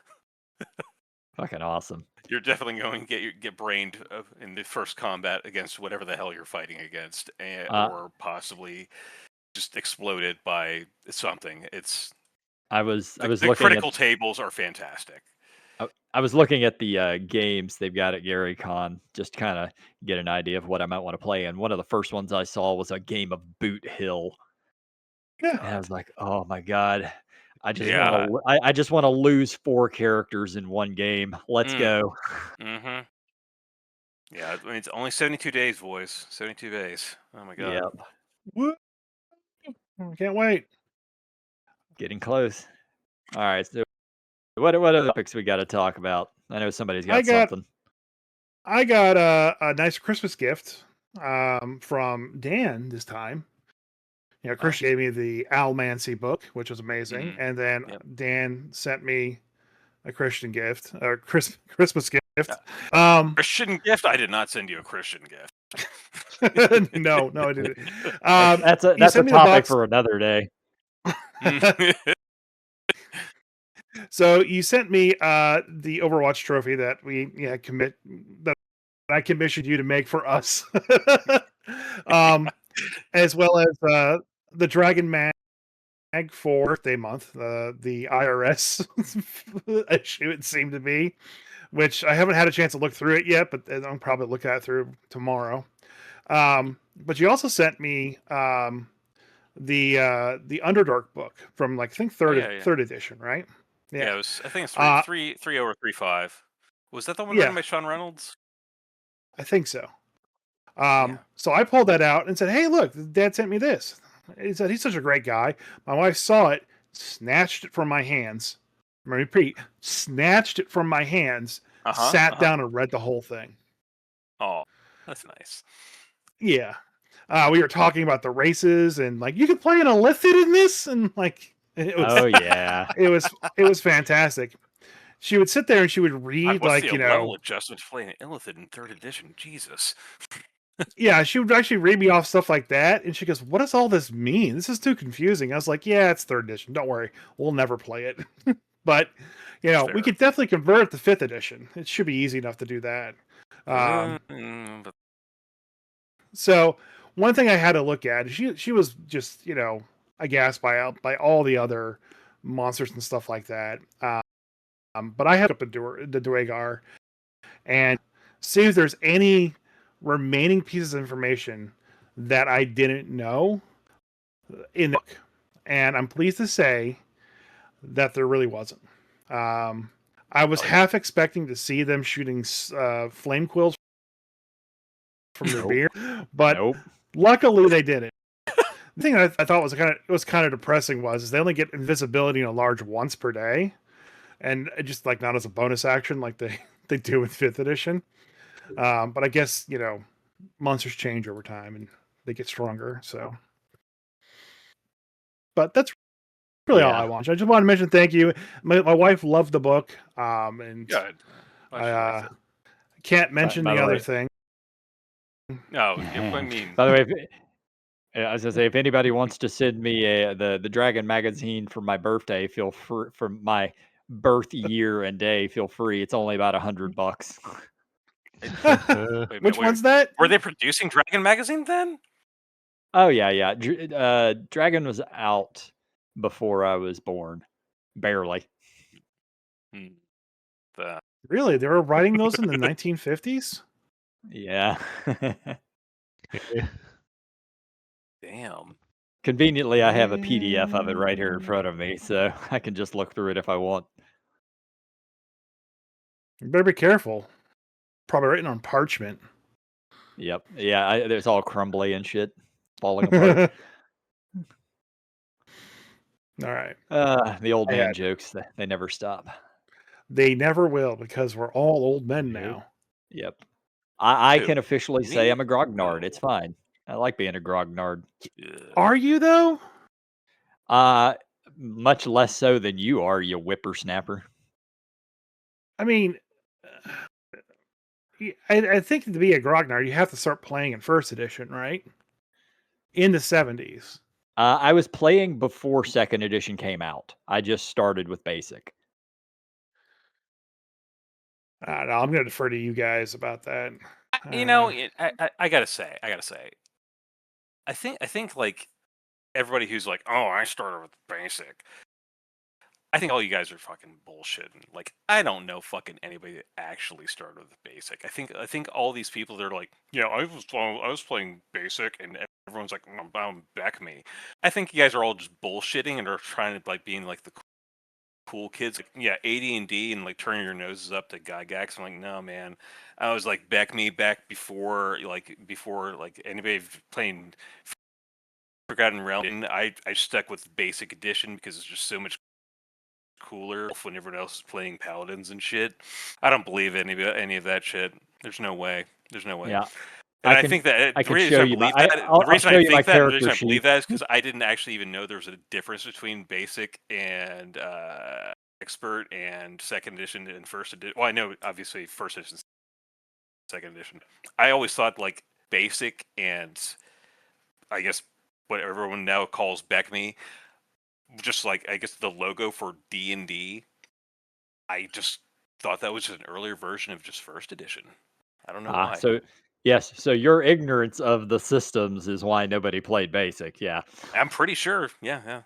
Fucking awesome. you're definitely going to get brained in the first combat against whatever the hell you're fighting against, or possibly just exploded by something. I was The looking critical at tables are fantastic. I was looking at the games they've got at Gary Con, just kind of get an idea of what I might want to play. And one of the first ones I saw was a game of Boot Hill, and I Yeah. was like, "Oh my god, Yeah. I just want to lose 4 characters in one game. Let's go." Mm-hmm. Yeah, I mean, it's only 72 days, boys. 72 days. Oh my god. Yep, Woo! Can't wait. getting close. All right, so what other topics we got to talk about? I know somebody's got something. I got a nice Christmas gift from Dan this time. You know, Chris Oh. gave me the Almancy book, which was amazing, Mhm. and then Yep. Dan sent me a Christian gift or Christmas gift. Christian gift? I did not send you a Christian gift. No, I didn't. That's you a sent me the topic box. for another day. So you sent me the Overwatch trophy that that I commissioned you to make for us, as well as the Dragon Mag for birthday month, the IRS issue it seemed to be, which I haven't had a chance to look through it yet, but I'll probably look at it through tomorrow. But you also sent me the Underdark book from like I think third edition, right? Yeah, it was. I think it's 3 over 3.5. Was that the one written Yeah, by Sean Reynolds? I think so. Yeah. So I pulled that out and said, "Hey, look, Dad sent me this." He said he's such a great guy. My wife saw it, snatched it from my hands. I repeat, snatched it from my hands, sat down and read the whole thing. Oh, that's nice. Yeah. We were talking about the races and like you could play an Illithid in this, and like it was Oh yeah, it was fantastic. She would sit there and she would read What's like, the you level know, adjustment for playing an Illithid in 3rd edition? Jesus. yeah, she would actually read me off stuff like that, and she goes, "What does all this mean? This is too confusing." I was like, "Yeah, it's 3rd edition. Don't worry, we'll never play it." But you know, we Fair. could definitely convert it to 5th edition. It should be easy enough to do that. But So one thing I had to look at, she was just, you know, aghast by all the other monsters and stuff like that. But I had up the Dwagar and see if there's any remaining pieces of information that I didn't know in the book. And I'm pleased to say that there really wasn't. I was half expecting to see them shooting flame quills from their beer, but luckily they didn't. The thing I thought was kind of depressing was they only get invisibility in a large once per day, and just like not as a bonus action like they do with 5th edition. But I guess, you know, monsters change over time and they get stronger. So, but that's really all I want. I just want to mention thank you. My wife loved the book, and good. I can't mention the other thing. No, I mean. By the way, I was gonna say, if anybody wants to send me the Dragon magazine for my birthday, feel free. For my birth year and day, feel free. It's only about $100. Which one's that? Were they producing Dragon magazine then? Oh yeah. Dragon was out before I was born, barely. Really, they were writing those in the 1950s. Yeah. Damn. Conveniently, I have a PDF of it right here in front of me, so I can just look through it if I want. You better be careful. Probably written on parchment. Yep. Yeah, it's all crumbly and shit, falling apart. All right. The old man jokes, they never stop. They never will, because we're all old men now. Yep. I can officially say I'm a grognard. It's fine. I like being a grognard. Are you though? Much less so than you are, you whippersnapper. I mean, I think to be a grognard, you have to start playing in first edition, right? In the 70s. I was playing before second edition came out. I just started with basic. I don't know. I'm going to defer to you guys about that. I gotta say, I think like everybody who's like, oh, I started with basic. I think all you guys are fucking bullshitting. Like, I don't know fucking anybody that actually started with basic. I think all these people they're like, yeah, I was playing basic, and everyone's like, back me. I think you guys are all just bullshitting and are trying to like being like the cool kids. Like, yeah, AD&D and like turning your noses up to Gygax. I'm like, no, man. I was like, back me back before anybody playing Forgotten Realm. And I stuck with basic edition because it's just so much cooler when everyone else is playing paladins and shit. I don't believe any of that shit. There's no way. Yeah, And I I think that I the can reason show I you my. believe that, I'll show you my the reason character I believe sheet. that is because I didn't actually even know there was a difference between basic and expert and second edition and first edition. Well, I know obviously first edition, second edition. I always thought like basic and I guess what everyone now calls BECME, just like I guess the logo for D&D. I just thought that was an earlier version of just first edition. I don't know why. So yes, so your ignorance of the systems is why nobody played basic. Yeah. I'm pretty sure. Yeah. Yeah.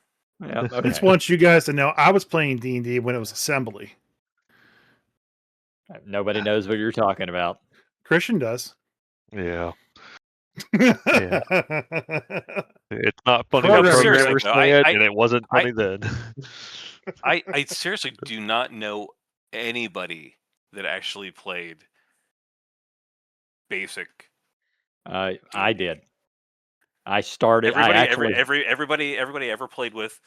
I just Okay. want you guys to know I was playing D&D when it was assembly. Nobody knows what you're talking about. Christian does. Yeah. Yeah. It's not funny Programming. when Seriously, programmers though, say it, and it wasn't funny then. I seriously do not know anybody that actually played basic. I did. I started. Everybody ever played with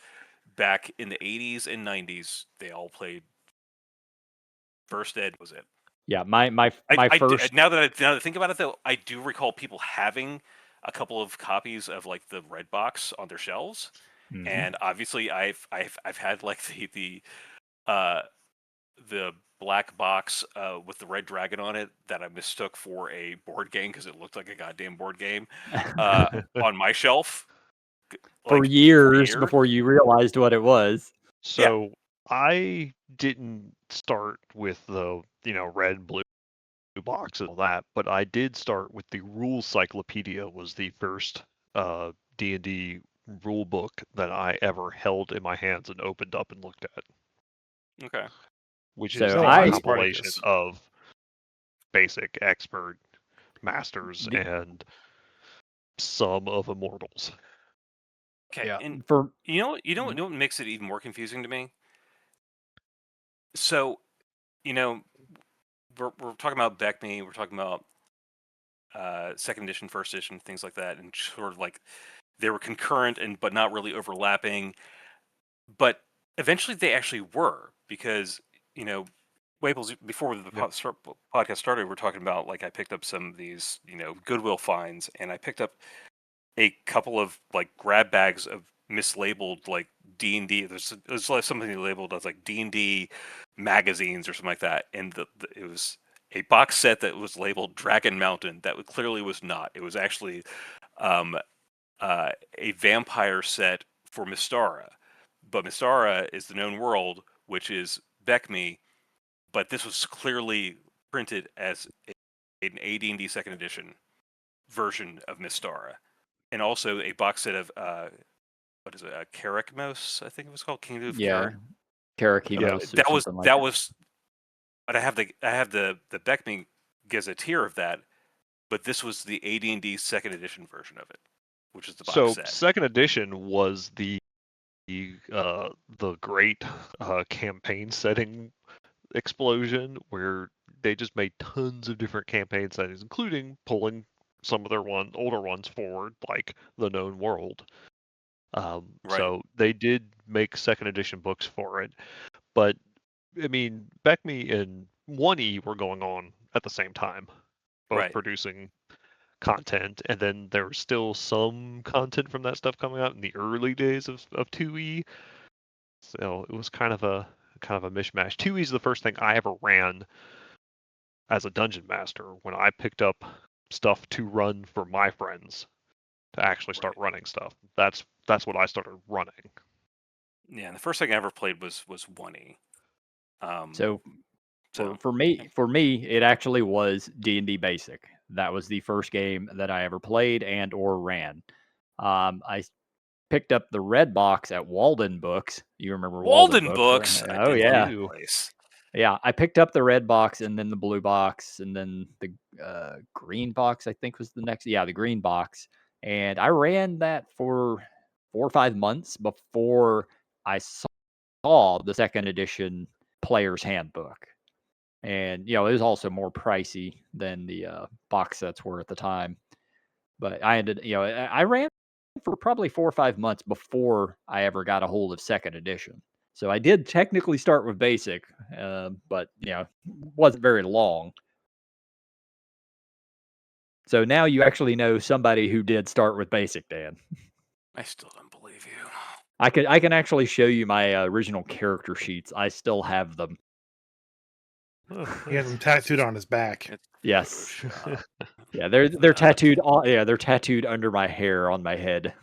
back in the 80s and 90s, they all played first ed was it. Yeah, my first. Now that I think about it, though, I do recall people having a couple of copies of like the red box on their shelves, and obviously I've had like the black box with the red dragon on it that I mistook for a board game because it looked like a goddamn board game on my shelf for years before you realized what it was. So I didn't start with the red, blue box and all that, but I did start with the Rule Cyclopedia. Was the first D&D rule book that I ever held in my hands and opened up and looked at. Okay. Which So is the I- compilation of basic, expert, masters, and some of immortals. Okay, Yeah. and For you know what makes it even more confusing to me? So, we're talking about BECME, we're talking about second edition, first edition, things like that, and sort of like they were concurrent and but not really overlapping. But eventually, they actually were because Waples, before the podcast started, we're talking about like I picked up some of these Goodwill finds, and I picked up a couple of like grab bags of mislabeled like D&D. There's like something labeled as like D&D magazines or something like that, and it was a box set that was labeled Dragon Mountain that clearly was not. It was actually a vampire set for Mystara, but Mystara is the known world, which is BECME, but this was clearly printed as an AD&D second edition version of Mystara, and also a box set of what is it, Tarrqsque, I think it was called, Kingdom of Tarrq. Tarrqsque. That was. But I have the BECME Gazetteer of that, but this was the AD&D second edition version of it, which is the box set. Second edition was the great campaign setting explosion where they just made tons of different campaign settings, including pulling some of their older ones forward, like the known world. Right. So they did make second edition books for it, but I mean, BECME and 1E were going on at the same time, both Right. producing content, and then there was still some content from that stuff coming out in the early days of 2E. So it was kind of a mishmash. 2E is the first thing I ever ran as a dungeon master when I picked up stuff to run for my friends to actually start running stuff. That's what I started running. Yeah, and the first thing I ever played was 1E. So for me, it actually was D&D Basic. That was the first game that I ever played and or ran. I picked up the red box at Walden Books. You remember Walden Books? Books? I Oh did yeah, love that place. yeah. I picked up the red box and then the blue box and then the green box. I think was the next. Yeah, the green box. And I ran that for 4 or 5 months before I saw the second edition player's handbook. And it was also more pricey than the box sets were at the time. But I ended, I ran for probably 4 or 5 months before I ever got a hold of second edition. So I did technically start with basic, but wasn't very long. So now you actually know somebody who did start with basic, Dan. I still don't believe you. I can actually show you my original character sheets. I still have them. He has them tattooed on his back. Yes. Yeah, they're tattooed. They're tattooed under my hair on my head.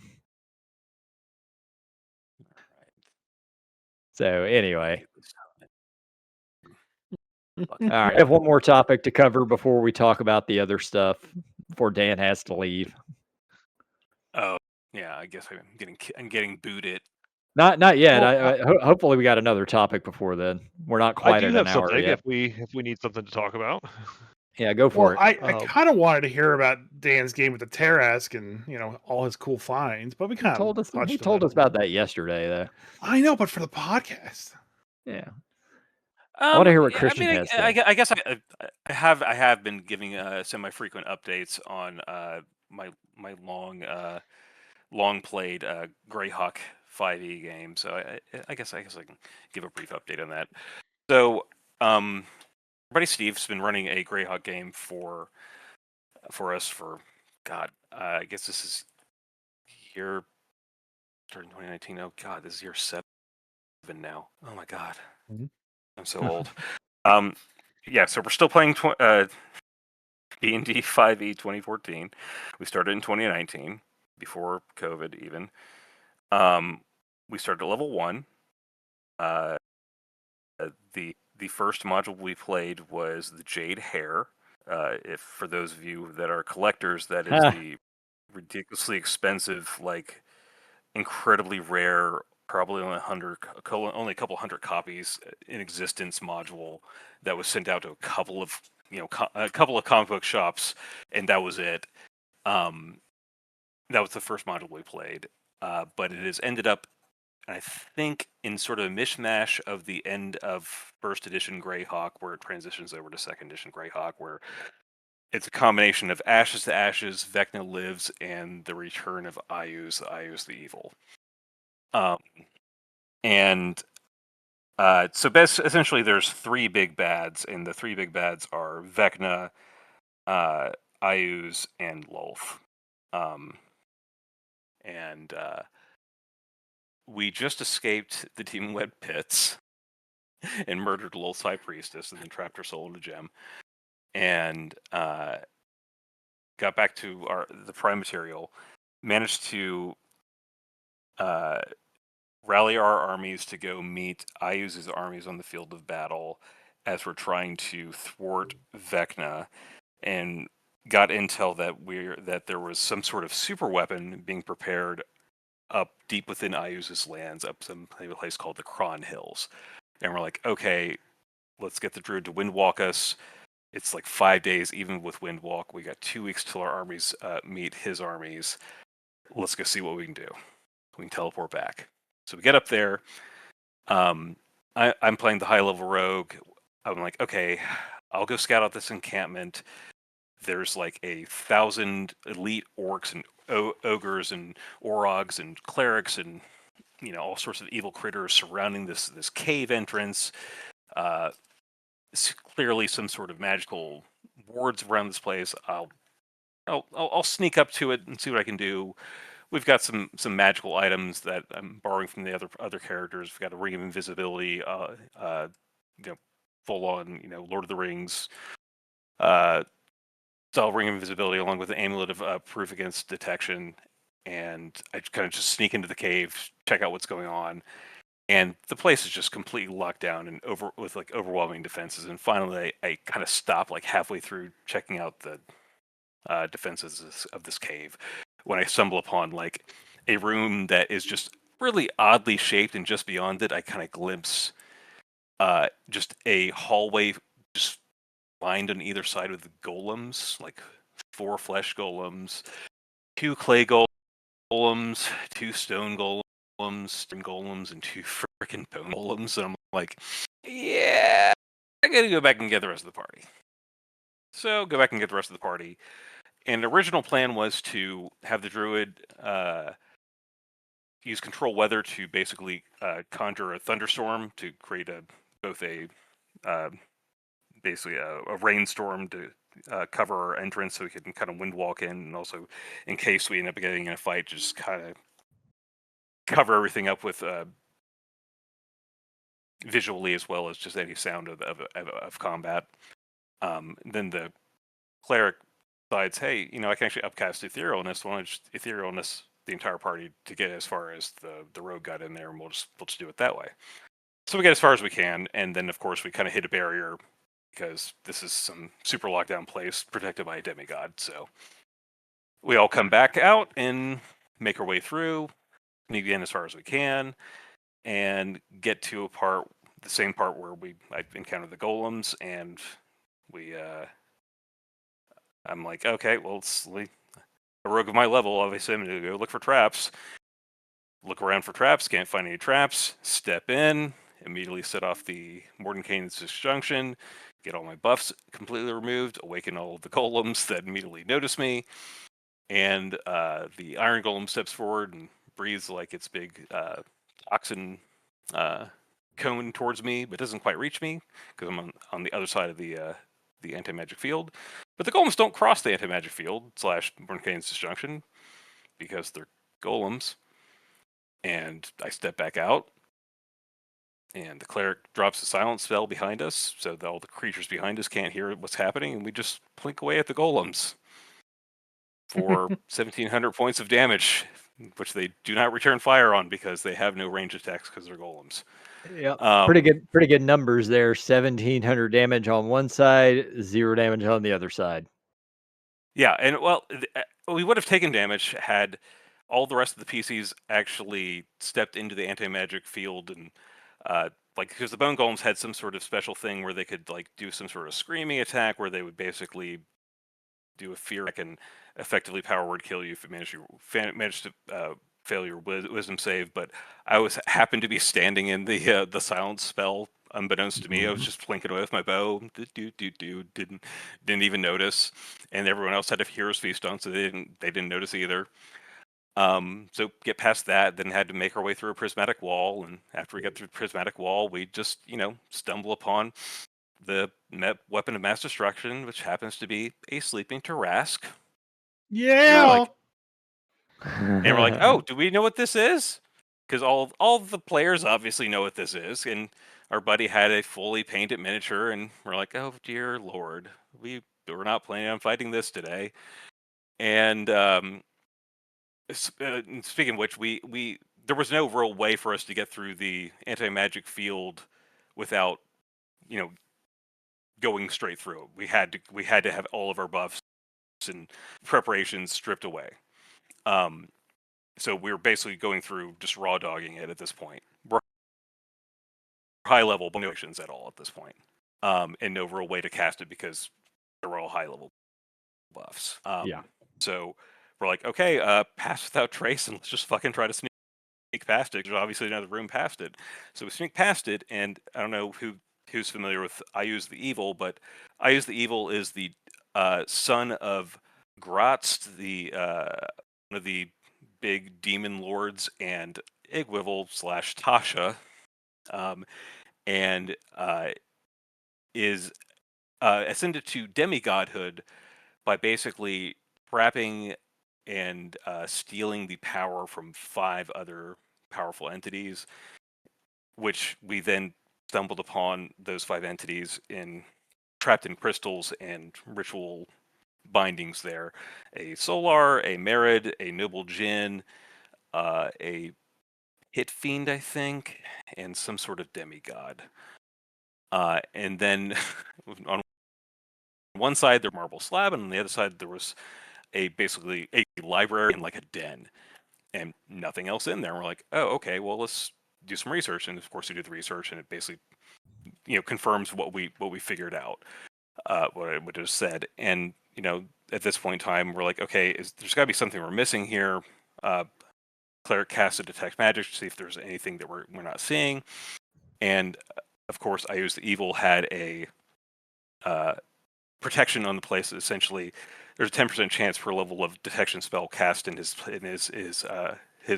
So anyway, all right. I have one more topic to cover before we talk about the other stuff. Before Dan has to leave. Oh yeah, I guess I'm getting booted. Not yet. Well, Hopefully we got another topic before then. We're not I quite do at have an hour something yet. if we need something to talk about. Yeah, go for it. I kind of wanted to hear about Dan's game with the Tarrqsque and all his cool finds, but we He kind told of us. touched He on told it us a little. about that yesterday, though. I know, but for the podcast. Yeah. I want to hear what Yeah, Christian has to say. I guess I have been giving semi-frequent updates on my long played Greyhawk 5e game. So I guess I can give a brief update on that. So our buddy Steve's been running a Greyhawk game for us for God. I guess this is year starting 2019. Oh God, this is year 7 now. Oh my God, I'm so old. Yeah, so we're still playing D&D 5e 2014. We started in 2019, before COVID even. We started at level 1. The first module we played was the Jade Hair. If for those of you that are collectors, that is the ridiculously expensive, like incredibly rare, probably only a couple hundred copies in existence module that was sent out to a couple of comic book shops, and that was it. That was the first module we played, but it has ended up, I think, in sort of a mishmash of the end of first edition Greyhawk, where it transitions over to second edition Greyhawk, where it's a combination of Ashes to Ashes, Vecna Lives, and the return of Ayuz the Evil. And so essentially there's 3 big bads, and the 3 big bads are Vecna, Ayuz, and Lolth. And we just escaped the Demon Web pits and murdered Lolth's High Priestess and then trapped her soul in a gem. And got back to the prime material, managed to rally our armies to go meet Ayuz's armies on the field of battle as we're trying to thwart Vecna, and got intel that there was some sort of super weapon being prepared up deep within Ayuz's lands, up some place called the Kron Hills. And we're like, okay, let's get the druid to windwalk us. It's like 5 days, even with windwalk. We got 2 weeks till our armies meet his armies. Let's go see what we can do. We can teleport back. So we get up there. I'm playing the high level rogue. I'm like, okay, I'll go scout out this encampment. There's like 1,000 elite orcs and ogres and orogs and clerics and all sorts of evil critters surrounding this cave entrance. It's clearly some sort of magical wards around this place. I'll I'll sneak up to it and see what I can do. We've got some magical items that I'm borrowing from the other characters. We've got a ring of invisibility, full on, Lord of the Rings style ring of invisibility, along with the amulet of proof against detection. And I kind of just sneak into the cave, check out what's going on, and the place is just completely locked down and with like overwhelming defenses. And finally, I kind of stop like halfway through checking out the defenses of this cave when I stumble upon like a room that is just really oddly shaped, and just beyond it, I kind of glimpse just a hallway just lined on either side with golems, like 4 flesh golems, 2 clay golems, 2 stone golems, and 2 freaking bone golems. And I'm like, yeah, I gotta go back and get the rest of the party. So go back and get the rest of the party. And the original plan was to have the druid use control weather to basically conjure a thunderstorm to create both a basically a rainstorm to cover our entrance, so we can kind of wind walk in, and also in case we end up getting in a fight, just kind of cover everything up with visually as well as just any sound of combat. Then the cleric decides, hey, I can actually upcast etherealness. Why don't I just etherealness the entire party to get as far as the rogue got in there, and we'll just do it that way. So we get as far as we can, and then of course we kind of hit a barrier because this is some super lockdown place protected by a Demi-God. So we all come back out and make our way through, sneak in as far as we can, and get to the same part where I encountered the golems, and I'm like, okay, well, it's a rogue of my level. Obviously, I'm going to go look for traps. Look around for traps, can't find any traps. Step in, immediately set off the Mordenkainen's disjunction, get all my buffs completely removed, awaken all of the golems that immediately notice me, and the iron golem steps forward and breathes like its big toxin cone towards me, but doesn't quite reach me because I'm on the other side of the anti-magic field. But the golems don't cross the anti-magic field / Mordenkainen's disjunction because they're golems. And I step back out, and the cleric drops a silence spell behind us so that all the creatures behind us can't hear what's happening, and we just plink away at the golems for 1,700 points of damage, which they do not return fire on because they have no range attacks because they're golems. Yeah, pretty good numbers there. 1,700 damage on one side, 0 damage on the other side. Yeah, and we would have taken damage had all the rest of the PCs actually stepped into the anti-magic field, and because the bone golems had some sort of special thing where they could like do some sort of screaming attack where they would basically do a fear attack and effectively power word kill you if you manage to fail your wisdom save. But I happened to be standing in the silence spell. Unbeknownst to me, I was just plinking away with my bow. Didn't even notice, and everyone else had a hero's feast on, so they didn't notice either. So get past that, then had to make our way through a prismatic wall, and after we got through the prismatic wall, we just stumble upon the weapon of mass destruction, which happens to be a sleeping Tarrqsque. Yeah. And we're like, oh, do we know what this is? Because all the players obviously know what this is, and our buddy had a fully painted miniature, and we're like, oh dear lord, we're not planning on fighting this today. And speaking of which, we there was no real way for us to get through the anti-magic field without going straight through it. We had to have all of our buffs and preparations stripped away. So we were basically going through just raw dogging it at this point. We're high level actions at all at this point, and no real way to cast it because they're all high level buffs. Yeah. So we're like, okay, pass without trace, and let's just fucking try to sneak past it. There's obviously another room past it, so we sneak past it, and I don't know who's familiar with I Use the Evil, but I Use the Evil is the son of Gratz, the one of the big demon lords, and Igwivel / Tasha, and is ascended to demigodhood by basically trapping and stealing the power from 5 other powerful entities, which we then stumbled upon those 5 entities trapped in crystals and ritual bindings there. A Solar, a Merid, a Noble Jinn, a Hit Fiend, I think, and some sort of Demi-God. And then on one side there was a marble slab, and on the other side there was basically a library and like a den, and nothing else in there. And we're like, oh, okay, well, let's do some research. And of course, we do the research, and it basically, confirms what we figured out, what I just said. And at this point in time, we're like, okay, there's got to be something we're missing here. Cleric cast to detect magic to see if there's anything that we're not seeing. And of course, I used the evil had a protection on the place. Essentially, there's a 10% chance per level of detection spell cast in his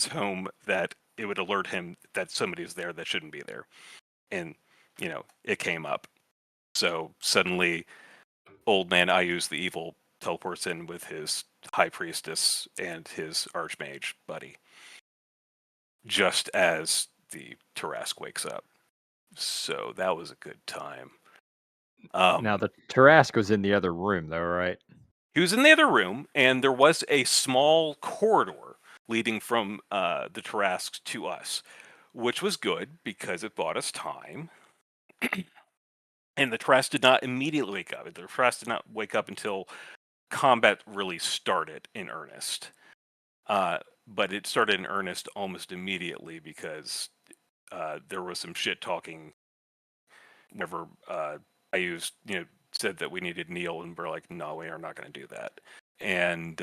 home that it would alert him that somebody is there that shouldn't be there. And it came up. So suddenly, old man I use the evil teleports in with his high priestess and his archmage buddy, just as the Tarrqsque wakes up. So that was a good time. Now the Tarrqsque was in the other room, though, right? He was in the other room, and there was a small corridor leading from the Tarrqsque to us, which was good because it bought us time. And the Tarrqsque did not immediately wake up. The Tarrqsque did not wake up until combat really started in earnest. But it started in earnest almost immediately because there was some shit talking. Whenever I used, said that we needed Neil, and we're like, no, we are not going to do that. And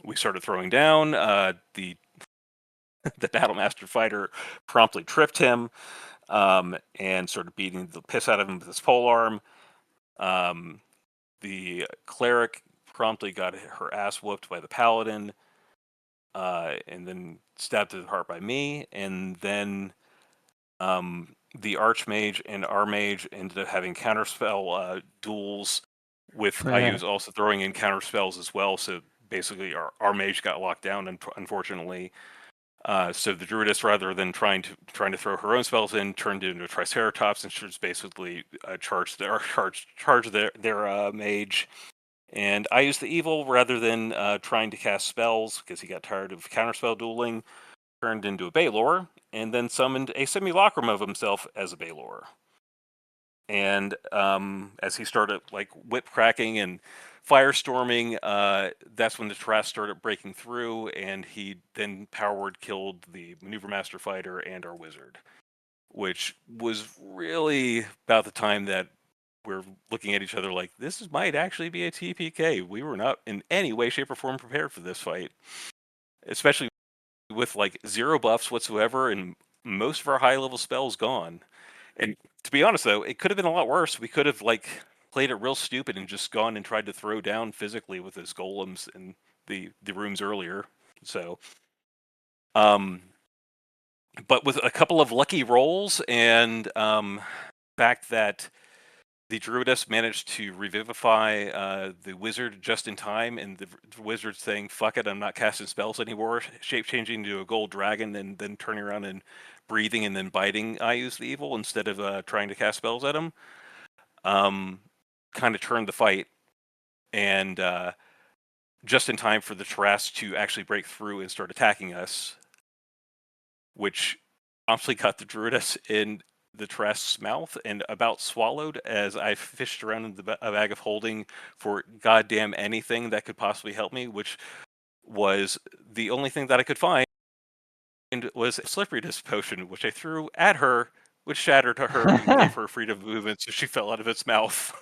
we started throwing down. The Battlemaster fighter promptly tripped him and started beating the piss out of him with his polearm. The cleric promptly got her ass whooped by the paladin, and then stabbed to the heart by me. And then the archmage and our mage ended up having counterspell duels with IUs also throwing in counterspells as well. So basically our mage got locked down, unfortunately. So the druidess, rather than trying to throw her own spells in, turned into a Triceratops and just basically charged their mage. And I used the evil rather than trying to cast spells because he got tired of counterspell dueling. Turned into a Balor, and then summoned a simulacrum of himself as a Balor. And as he started like whip cracking and firestorming, that's when the Tarrqsque started breaking through, and he then power word killed the Maneuver Master fighter and our wizard, which was really about the time that we're looking at each other like, this might actually be a TPK. We were not in any way, shape, or form prepared for this fight, especially with like 0 buffs whatsoever and most of our high level spells gone. And to be honest though, it could have been a lot worse. We could have like played it real stupid and just gone and tried to throw down physically with those golems in the rooms earlier. So but with a couple of lucky rolls and fact that the druidess managed to revivify the wizard just in time, and the wizard saying, fuck it, I'm not casting spells anymore, shape-changing to a gold dragon, and then turning around and breathing and then biting I use the evil instead of trying to cast spells at him. Kind of turned the fight, and just in time for the Tarrqsque to actually break through and start attacking us, which promptly got the druidess in the Tarrqsque's mouth and about swallowed as I fished around in a bag of holding for goddamn anything that could possibly help me, which was the only thing that I could find was a slipperiness potion, which I threw at her, which shattered her and gave her freedom of movement, so she fell out of its mouth.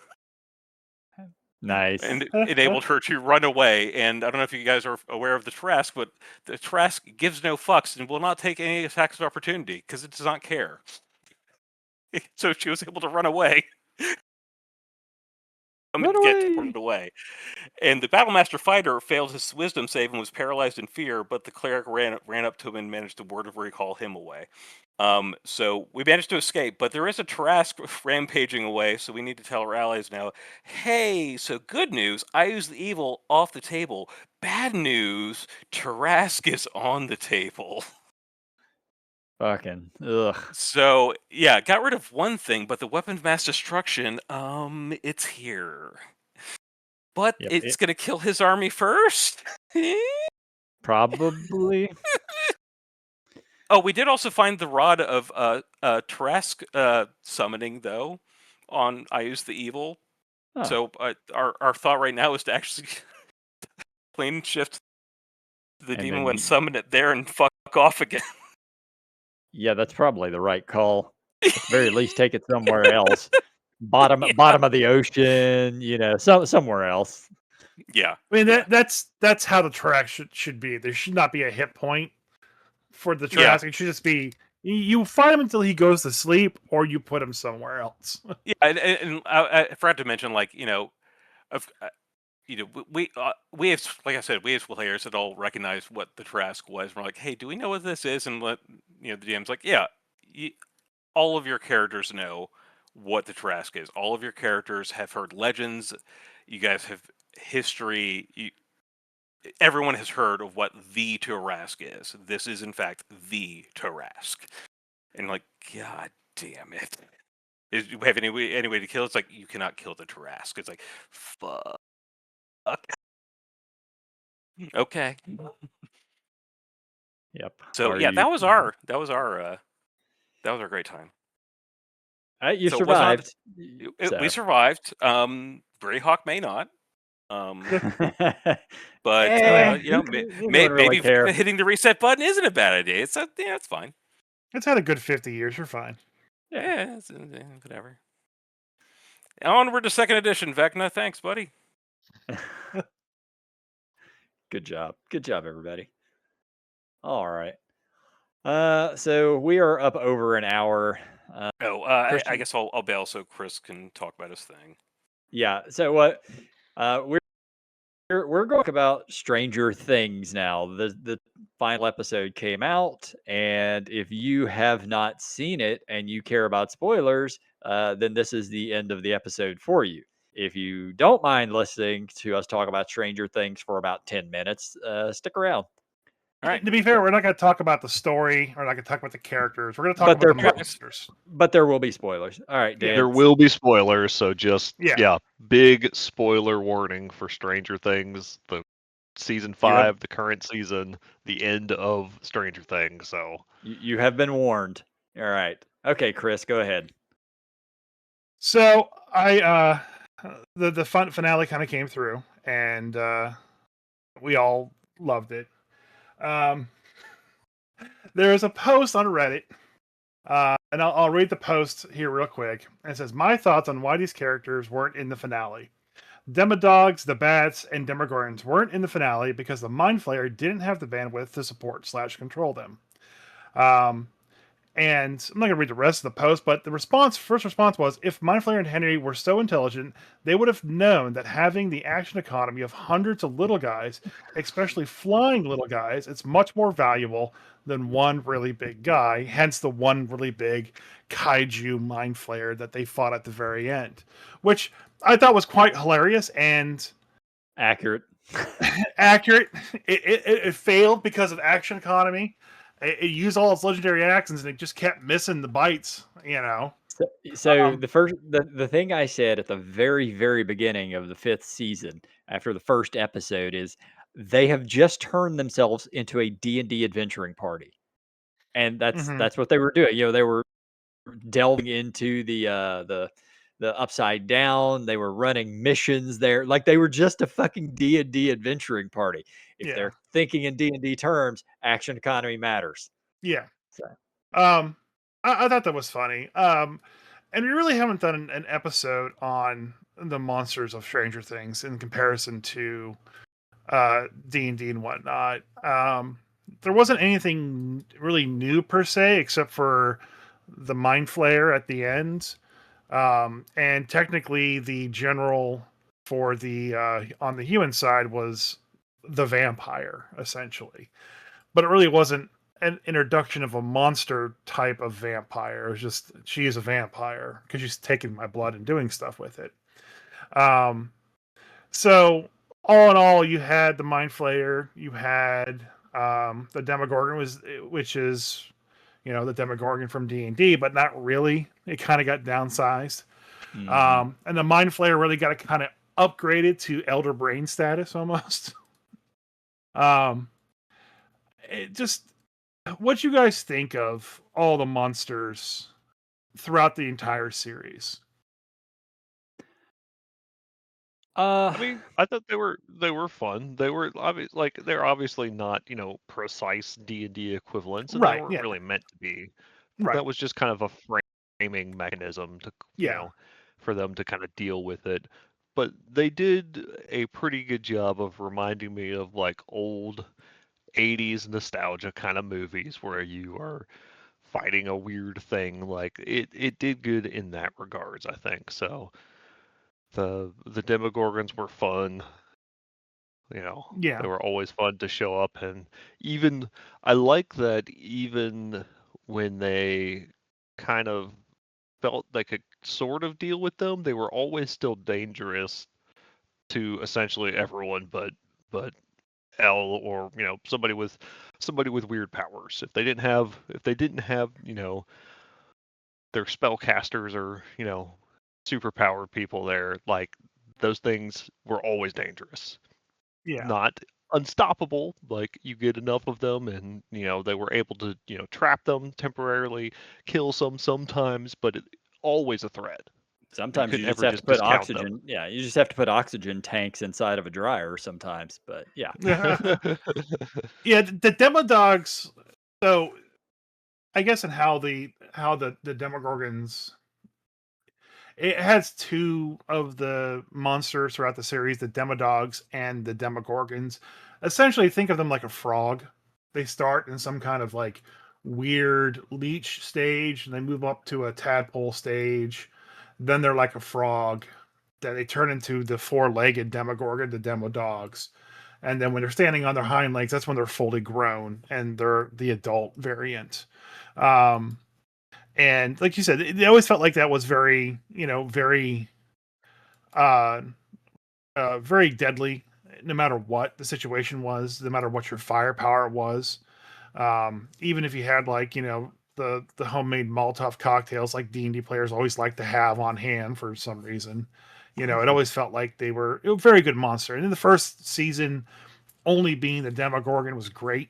Nice. And enabled her to run away. And I don't know if you guys are aware of the Tarrqsque, but the Tarrqsque gives no fucks and will not take any attacks of opportunity because it does not care. So she was able to run away. Get teleported away. And the Battlemaster fighter failed his wisdom save and was paralyzed in fear, but the cleric ran up to him and managed to word of recall him away. So we managed to escape, but there is a Tarrqsque rampaging away, so we need to tell our allies now, hey, so good news, I use the evil off the table. Bad news, Tarrqsque is on the table. Fucking ugh. So, yeah, got rid of one thing, but the weapon of mass destruction, it's here. But Yep, it's gonna kill his army first? probably. Oh, we did also find the rod of Tarrqsque summoning, though, on I Use the Evil. Huh. So our thought right now is to actually plane shift the And demon then when summon it there and fuck off again. Yeah, that's probably the right call. At the very least, take it somewhere else. Bottom Yeah. bottom of the ocean, somewhere else. Yeah. I mean, yeah. that's how the track should be. There should not be a hit point for the Yeah. Tarrqsque. It should just be you fight him until he goes to sleep, or you put him somewhere else. Yeah, and I forgot to mention, like, of, we have, like I said, we have players that all recognize what the Tarrqsque was. We're like, hey, do we know what this is? And the DM's like, yeah, all of your characters know what the Tarrqsque is. All of your characters have heard legends. You guys have history. Everyone has heard of what the Tarrqsque is. This is, in fact, the Tarrqsque. And like, God damn it. Do you have any way to kill it? It's like, you cannot kill the Tarrqsque. It's like, fuck. Okay. Yep. So Are yeah, you? that was our great time. You So it was not. survived. We survived. Greyhawk may not. But who would really maybe care? hitting the reset button isn't a bad idea. It's fine. It's had a good 50 years. You're fine. Yeah, whatever. Onward to second edition, Vecna. Thanks, buddy. Good job. Good job, everybody. All right. So we are up over an hour. I Christian? guess I'll bail so Chris can talk about his thing. Yeah. So what? We're going to talk about Stranger Things now. The final episode came out, and if you have not seen it and you care about spoilers, then this is the end of the episode for you. If you don't mind listening to us talk about Stranger Things for about 10 minutes, stick around. All right. To be fair, we're not going to talk about the story. We're not going to talk about the characters. We're going to talk But about the they're monsters. But there will be spoilers. All right, Yeah. Dan. There will be spoilers, so just Yeah. big spoiler warning for Stranger Things, the season 5, the current season, the end of Stranger Things. So You have been warned. All right. Okay, Chris, go ahead. So the fun finale kind of came through, and we all loved it. There is a post on Reddit, and I'll read the post here real quick. And it says, "My thoughts on why these characters weren't in the finale. Demi-Dogs, the Bats, and Demogorgons weren't in the finale because the Mind Flayer didn't have the bandwidth to support / control them." And I'm not going to read the rest of the post, but the first response was, if Mind Flayer and Henry were so intelligent, they would have known that having the action economy of hundreds of little guys, especially flying little guys, it's much more valuable than one really big guy, hence the one really big kaiju Mind Flayer that they fought at the very end, which I thought was quite hilarious and accurate. Accurate. It failed because of action economy. It used all its legendary actions and it just kept missing the bites, So the thing I said at the very, very beginning of the 5th season, after the first episode, is they have just turned themselves into a D&D adventuring party. And that's what they were doing. They were delving into the upside down. They were running missions there. Like they were just a fucking D&D adventuring party. If they're thinking in D&D terms, action economy matters. Yeah. So. I thought that was funny. And we really haven't done an episode on the monsters of Stranger Things in comparison to D&D and whatnot. There wasn't anything really new per se, except for the Mind Flayer at the end. And technically the general for the on the human side was the vampire, essentially. But it really wasn't an introduction of a monster type of vampire. It was just she is a vampire because she's taking my blood and doing stuff with it. So all in all, you had the Mind Flayer, you had the Demogorgon, which is the Demogorgon from D&D, but not really. It kind of got downsized. And the Mind Flayer really got kind of upgraded to Elder Brain status almost. It just, what you guys think of all the monsters throughout the entire series? I mean, I thought they were fun. They were they're obviously not precise D&D equivalents, and they Right, weren't yeah. really meant to be. Right. That was just kind of a framing mechanism to for them to kind of deal with it. But they did a pretty good job of reminding me of like old 80s nostalgia kind of movies where you are fighting a weird thing. Like it did good in that regards, I think. So the Demogorgons were fun. Yeah. They were always fun to show up, and even I like that even when they kind of felt they could sort of deal with them, they were always still dangerous to essentially everyone but L or somebody with weird powers. If they didn't have their spellcasters or super powered people there, like those things were always dangerous. Yeah. Not unstoppable, like you get enough of them and they were able to trap them temporarily, kill some sometimes, but always a threat. Sometimes you couldn't just ever have to just put discount them. oxygen. Yeah, you just have to put oxygen tanks inside of a dryer sometimes. But yeah, Yeah, the demo dogs. So I guess in how the Demogorgons, it has two of the monsters throughout the series, the Demodogs and the Demogorgons. Essentially, think of them like a frog. They start in some kind of like weird leech stage, and they move up to a tadpole stage. Then they're like a frog. Then they turn into the four-legged Demogorgon, the Demodogs. And then when they're standing on their hind legs, that's when they're fully grown and they're the adult variant. And like you said, they always felt like that was very, uh, very deadly, no matter what the situation was, no matter what your firepower was. Even if you had like, the homemade Molotov cocktails, like D&D players always like to have on hand for some reason. It always felt like they were a very good monster. And in the first season, only being the Demogorgon was great.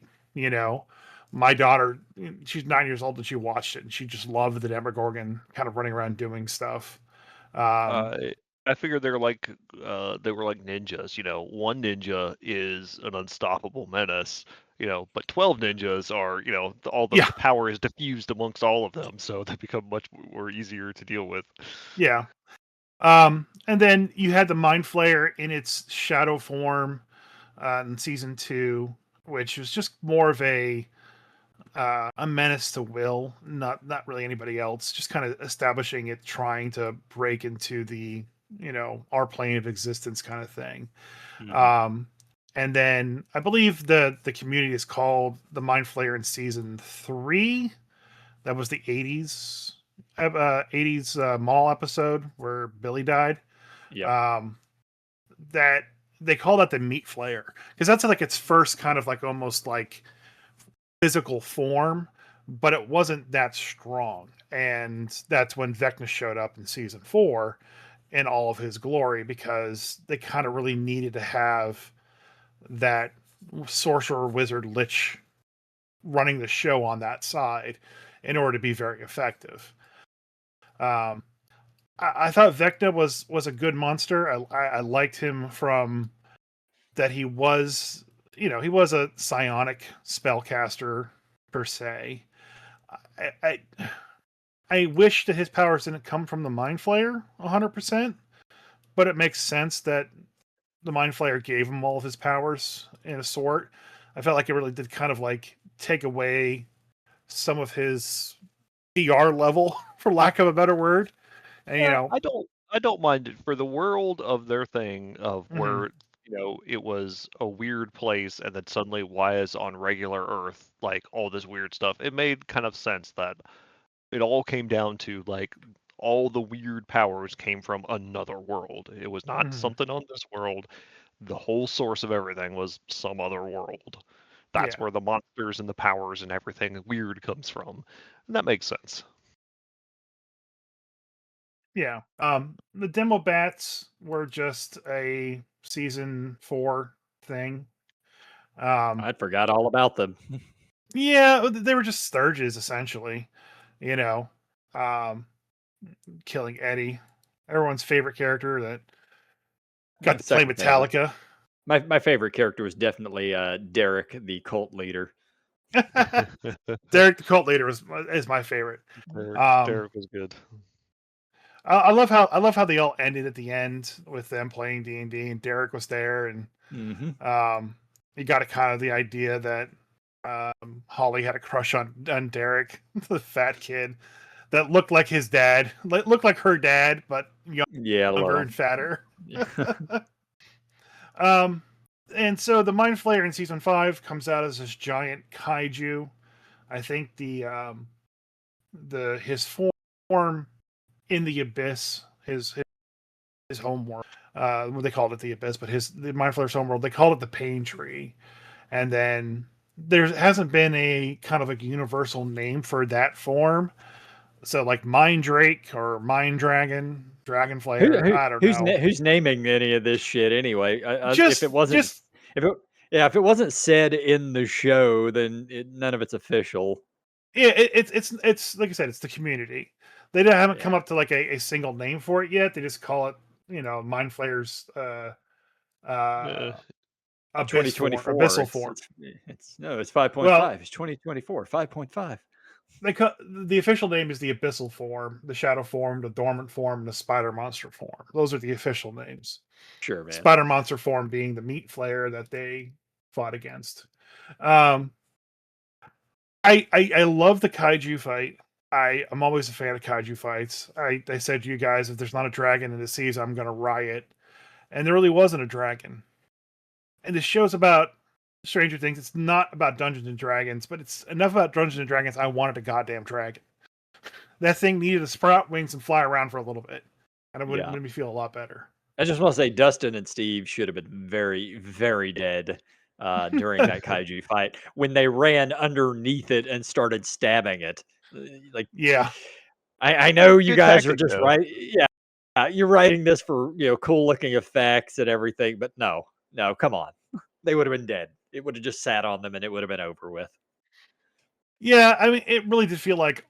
My daughter, she's 9 years old and she watched it and she just loved the Demogorgon kind of running around doing stuff. I figured they were like ninjas. One ninja is an unstoppable menace. But 12 ninjas are all the Yeah. power is diffused amongst all of them, so they become much more easier to deal with. Yeah. And then you had the Mind Flayer in its shadow form in season 2, which was just more of a menace to Will, not really anybody else. Just kind of establishing it, trying to break into the our plane of existence kind of thing. And then I believe the community is called the Mind Flayer in season 3. That was the 80s mall episode where Billy died. yeah. That they call that the Meat Flayer because that's like its first kind of like almost like physical form, but it wasn't that strong. And that's when Vecna showed up in season 4 in all of his glory because they kind of really needed to have that sorcerer, wizard, lich running the show on that side in order to be very effective. I thought Vecna was a good monster. I liked him from that he was, he was a psionic spellcaster per se. I wish that his powers didn't come from the Mind Flayer 100%, but it makes sense that the Mind Flayer gave him all of his powers in a sort. I felt like it really did kind of like take away some of his DR level, for lack of a better word. And I don't mind it for the world of their thing of where it was a weird place, and then suddenly why is on regular Earth like all this weird stuff? It made kind of sense that it all came down to like all the weird powers came from another world. It was not something on this world. The whole source of everything was some other world. That's Yeah. where the monsters and the powers and everything weird comes from. And that makes sense. Yeah. The demo bats were just a season 4 thing. I forgot all about them. Yeah, they were just Sturges essentially. You know, um, killing Eddie, everyone's favorite character that got to play Second favorite. Metallica. My favorite character was definitely Derek, the cult leader. Derek the cult leader is my favorite. Derek was good. I love how they all ended at the end with them playing D&D, and Derek was there, and you got a kind of the idea that Holly had a crush on Derek, the fat kid that looked like his dad, looked like her dad, but Yeah, younger and fatter. And so the Mind Flayer in season 5 comes out as this giant kaiju. I think his form in the abyss, his homeworld. Well, they called it the abyss, but the Mind Flayer's homeworld, they called it the Pain Tree. And then there hasn't been a kind of a universal name for that form. So like Mind Drake or Mind Dragon, Dragon Flayer, I don't know. Who's naming any of this shit anyway? If it Just wasn't, if it wasn't said in the show, then none of it's official. yeah, it's like I said, it's the community. They haven't come Yeah. up to like a single name for it yet. They just call it, Mind Flayer's abyss form, 2024. abyssal form. It's 5.5. Well, It's 2024. 5.5. the official name is the abyssal form, the shadow form, the dormant form, and the spider monster form. Those are the official names. Sure, man. Spider monster form being the meat flayer that they fought against. I love the kaiju fight. I'm always a fan of kaiju fights. I said to you guys, if there's not a dragon in the seas, I'm gonna riot. And there really wasn't a dragon. And this show's about Stranger Things. It's not about Dungeons and Dragons, but it's enough about Dungeons and Dragons. I wanted a goddamn dragon. That thing needed to sprout wings and fly around for a little bit, and it would have made me feel a lot better. I just want to say Dustin and Steve should have been very, very dead during that kaiju fight when they ran underneath it and started stabbing it. Like, yeah, I know you Good guys are tactic, just though. right. Yeah, you're writing this for cool looking effects and everything, but no, come on, they would have been dead. It would have just sat on them and it would have been over with. Yeah, I mean, it really did feel like,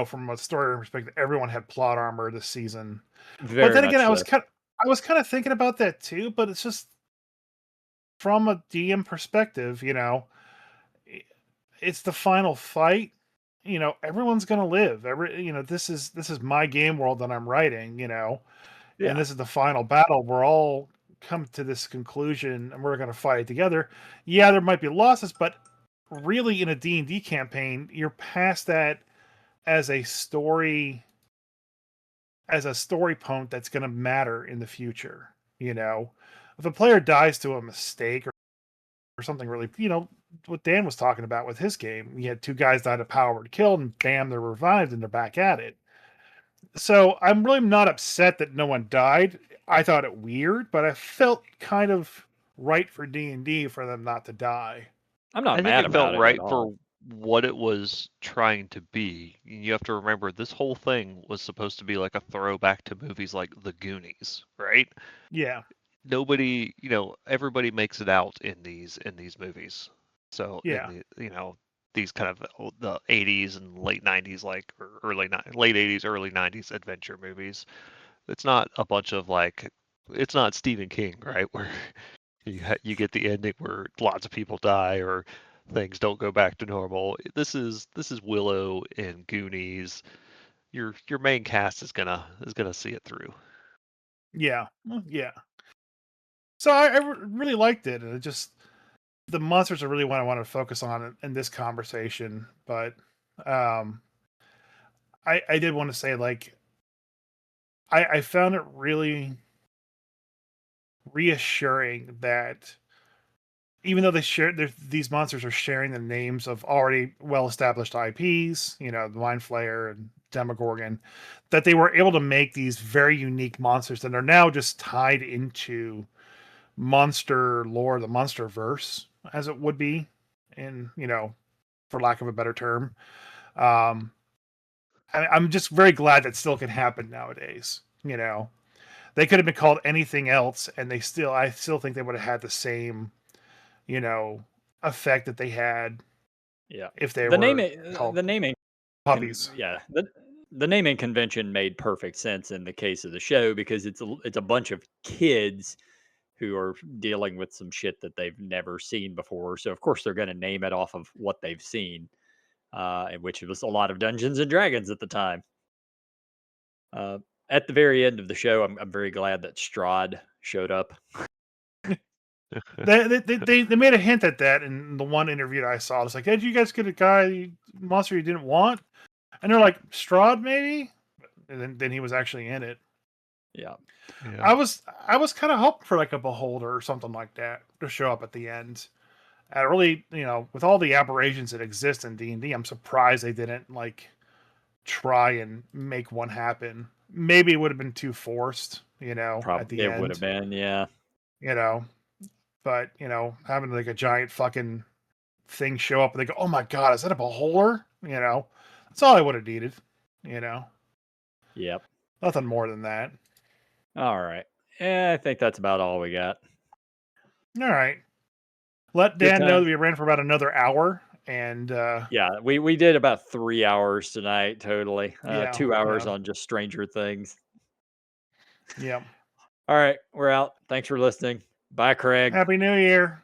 from a story perspective, everyone had plot armor this season. But Very then much again, so. I was kind of thinking about that too. But it's just from a DM perspective, it's the final fight. Everyone's gonna live. This is my game world that I'm writing. Yeah. And this is the final battle. We're all come to this conclusion, and we're gonna fight it together. Yeah, there might be losses, but really, in a D&D campaign, you're past that as a story point that's going to matter in the future. If a player dies to a mistake or something really, what Dan was talking about with his game, he had 2 guys died of power were killed, and bam, they're revived and they're back at it. So I'm really not upset that no one died. I thought it weird, but I felt kind of right for D&D for them not to die. I'm not I think mad it felt about it right at all. for what it was trying to be. You have to remember this whole thing was supposed to be like a throwback to movies like The Goonies, right? Yeah. Nobody, everybody makes it out in these movies. So Yeah. in these kind of the 80s and late 90s, like or late 80s, early 90s adventure movies. It's not a bunch of like, it's not Stephen King, right? Where you get the ending where lots of people die or things don't go back to normal. This is Willow and Goonies. Your main cast is gonna see it through. Yeah. Well, yeah. So I really liked it. And it just, the monsters are really what I want to focus on in this conversation. But I did want to say, like, I found it really, reassuring that even though these monsters are sharing the names of already well-established IPs, the Mind Flayer and Demogorgon, that they were able to make these very unique monsters that are now just tied into monster lore, the monster verse, as it would be, in for lack of a better term. I'm just very glad that still can happen nowadays. They could have been called anything else, and I still think they would have had the same, effect that they had Yeah. if they The were naming called the naming puppies. yeah, the naming convention made perfect sense in the case of the show because it's a bunch of kids who are dealing with some shit that they've never seen before. So of course they're going to name it off of what they've seen, in which it was a lot of Dungeons and Dragons at the time. At the very end of the show, I'm very glad that Strahd showed up. They made a hint at that in the one interview that I saw. It's like, hey, did you guys get a monster you didn't want? And they're like, Strahd, maybe? And then he was actually in it. Yeah. I was kind of hoping for like a beholder or something like that to show up at the end. I really, with all the aberrations that exist in D&D, I'm surprised they didn't like try and make one happen. Maybe it would have been too forced, at the It end. would have been, yeah. But having like a giant fucking thing show up and they go, "Oh my god, is that a beholder?" That's all I would have needed. Yep. Nothing more than that. All right. Yeah, I think that's about all we got. All right. Let Good Dan know time. that we ran for about another hour, and Yeah, we did about 3 hours tonight totally. yeah, 2 hours yeah, on just Stranger Things. yeah. All right, we're out. Thanks for listening. Bye, Craig. Happy New Year.